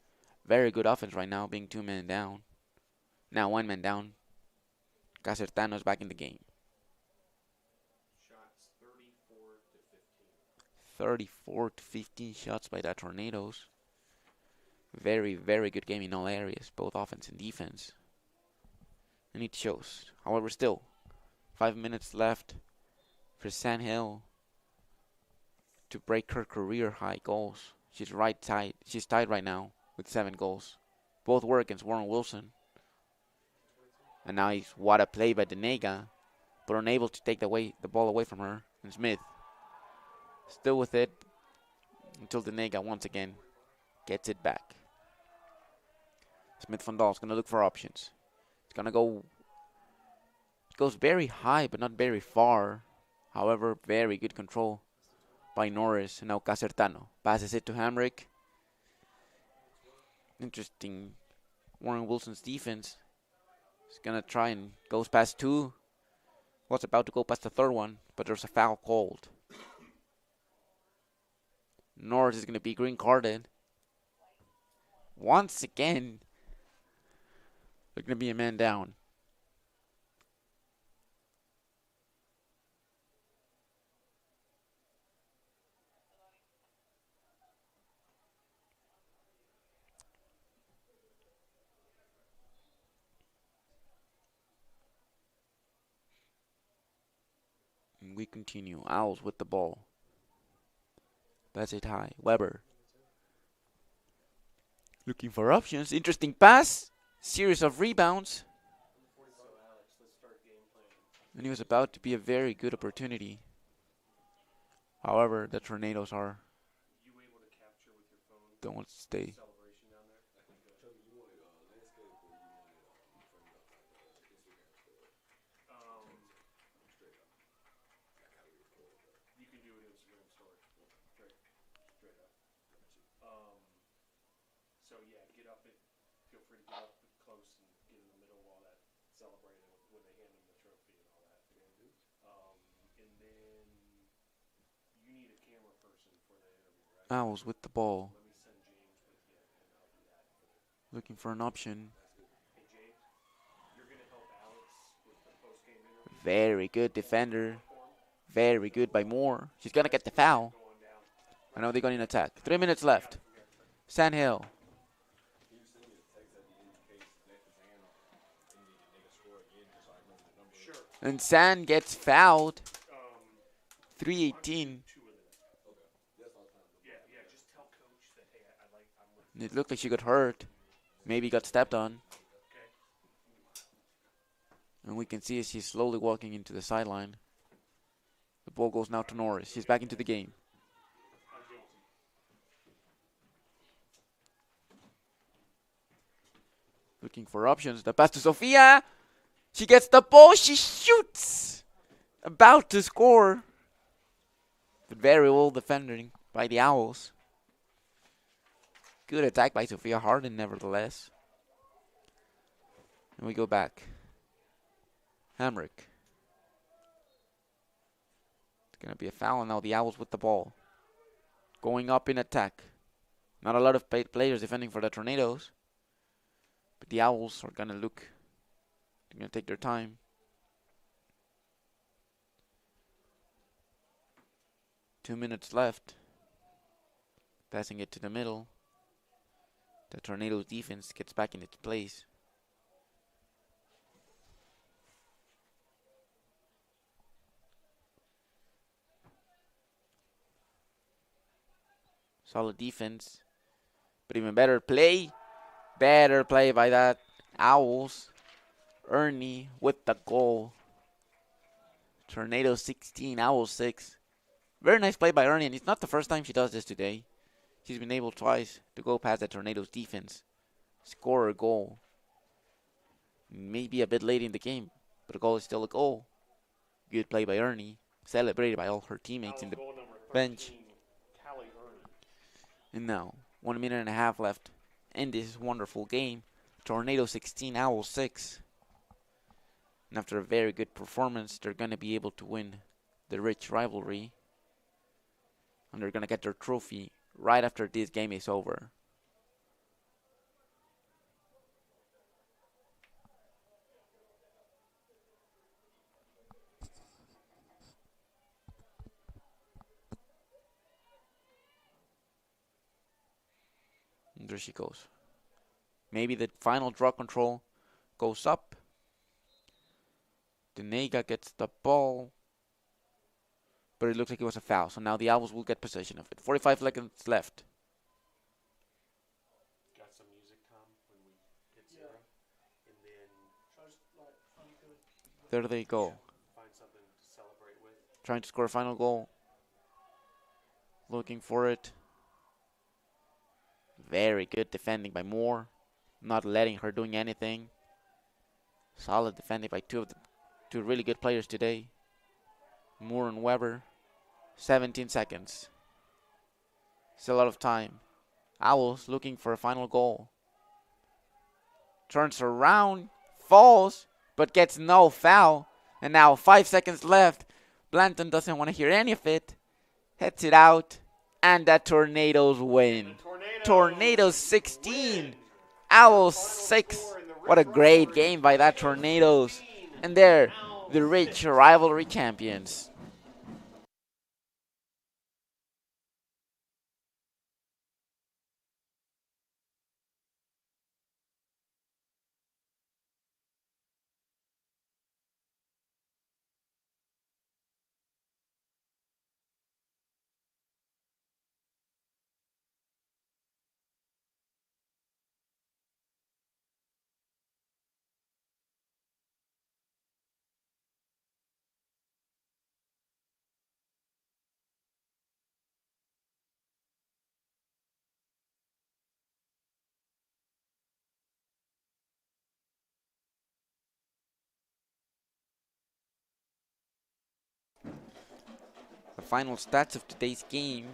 [SPEAKER 1] Very good offense right now, being 2 men down. Now 1 man down. Casertano's back in the game.
[SPEAKER 2] Shots 34 to 15.
[SPEAKER 1] 34 to 15 shots by the Tornadoes. Very, very good game in all areas, both offense and defense. And it shows. However, still, 5 minutes left for Sand Hill to break her career high goals. She's tied right now with 7 goals. Both were against Warren Wilson. And now what a play by Denega, but unable to take the ball away from her. And Smith still with it until Denega once again gets it back. Smith Fondal's gonna look for options. It's gonna go. It goes very high, but not very far. However, very good control by Norris. And now Casertano passes it to Hamrick. Interesting. Warren Wilson's defense is gonna try and goes past 2. Was about to go past the 3rd one, but there's a foul called. Norris is gonna be green carded. Once again, they're gonna be a man down. And we continue. Owls with the ball. Pass it high. Weber. Looking for options. Interesting pass. Series of rebounds. And it was about to be a very good opportunity. However, the Tornadoes don't stay.
[SPEAKER 2] So yeah, get up it. Feel free to get up close and get in the middle while that celebrating when they hand them the trophy and all that. And then you need a camera person for the interview, right?
[SPEAKER 1] Owls with the ball.
[SPEAKER 2] Let me send James with you, and I'll do that.
[SPEAKER 1] Looking for an option.
[SPEAKER 2] Hey James, you're gonna help Alex with the post-game interview.
[SPEAKER 1] Very good defender. Very good by Moore. She's gonna get the foul. I know they're going in attack. 3 minutes left. Sand Hill. And Sand gets fouled. 3:18. It looked like she got hurt. Maybe got stepped on. And we can see as she's slowly walking into the sideline. The ball goes now to Norris. She's back into the game. Looking for options. The pass to Sofia. She gets the ball. She shoots. About to score. But very well defending by the Owls. Good attack by Sofia Harden, nevertheless. And we go back. Hamrick. It's going to be a foul, and now the Owls with the ball. Going up in attack. Not a lot of players defending for the Tornadoes. But the Owls are going to look. They're going to take their time. Two minutes left. Passing it to the middle. The Tornadoes defense gets back in its place. Solid defense. But even better play. Better play by that Owls. Ernie with the goal. Tornadoes 16, Owls 6. Very nice play by Ernie, and it's not the first time she does this today. She's been able twice to go past the Tornadoes defense. Score a goal. Maybe a bit late in the game, but a goal is still a goal. Good play by Ernie. Celebrated by all her teammates in the bench. And now, 1 minute and a half left in this wonderful game. Tornado 16, Owl 6. And after a very good performance, they're going to be able to win the Rich Rivalry. And they're going to get their trophy right after this game is over. And there she goes. Maybe the final draw control goes up. Denega gets the ball. But it looks like it was a foul. So now the Owls will get possession of it. 45 seconds left.
[SPEAKER 2] Got some music, Tom, when we hit zero. And then
[SPEAKER 1] There they go.
[SPEAKER 2] find something to celebrate with.
[SPEAKER 1] Trying to score a final goal. Looking for it. Very good defending by Moore. Not letting her doing anything. Solid defending by two really good players today. Moore and Weber. 17 seconds. Still a lot of time. Owls looking for a final goal. Turns around. Falls. But gets no foul. And now 5 seconds left. Blanton doesn't want to hear any of it. Heads it out. And the Tornadoes win. Tornadoes 16. Owls 6. What a great game by that Tornadoes. And they're the Rich Rivalry champions. The final stats of today's game.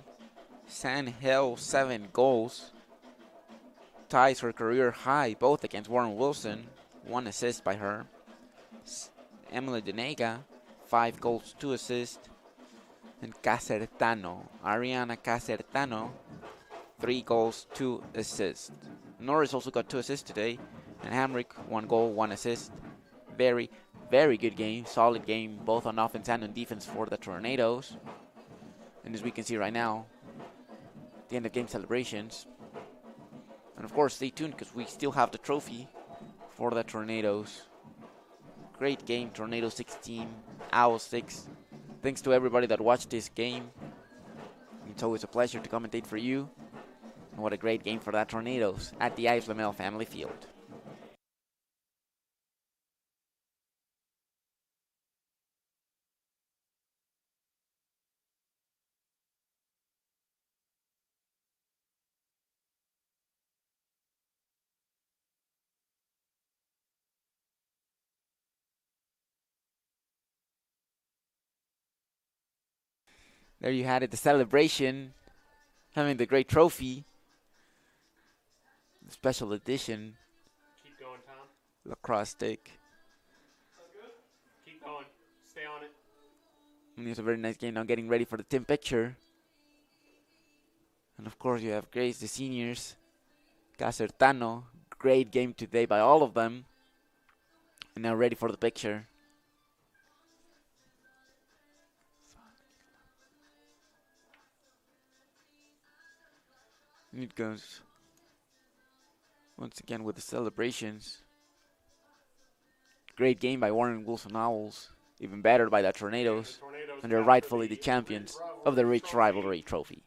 [SPEAKER 1] Sandhill 7 goals. Ties her career high both against Warren Wilson. 1 assist by her. Emily Denega 5 goals, 2 assists. And Casertano, Ariana Casertano 3 goals, 2 assists. Norris also got 2 assists today. And Hamrick 1 goal, 1 assist. Very good game, solid game, both on offense and on defense for the Tornadoes. And as we can see right now, the end of game celebrations. And of course, stay tuned because we still have the trophy for the Tornadoes. Great game, Tornado 16, Owl 6. Thanks to everybody that watched this game. It's always a pleasure to commentate for you. And what a great game for the Tornadoes at the Ives Lamel Family Field. There you had it, the celebration, having the great trophy, the special edition
[SPEAKER 2] Keep going, Tom.
[SPEAKER 1] lacrosse stick.
[SPEAKER 2] Sounds good. Keep going. Stay on it.
[SPEAKER 1] And it was a very nice game. Now getting ready for the team picture. And of course you have Grace, the seniors. Casertano, great game today by all of them. And now ready for the picture. And it goes once again with the celebrations. Great game by Warren Wilson Owls. Even better by the Tornadoes. And they're rightfully the champions of the Rich Rivalry Trophy.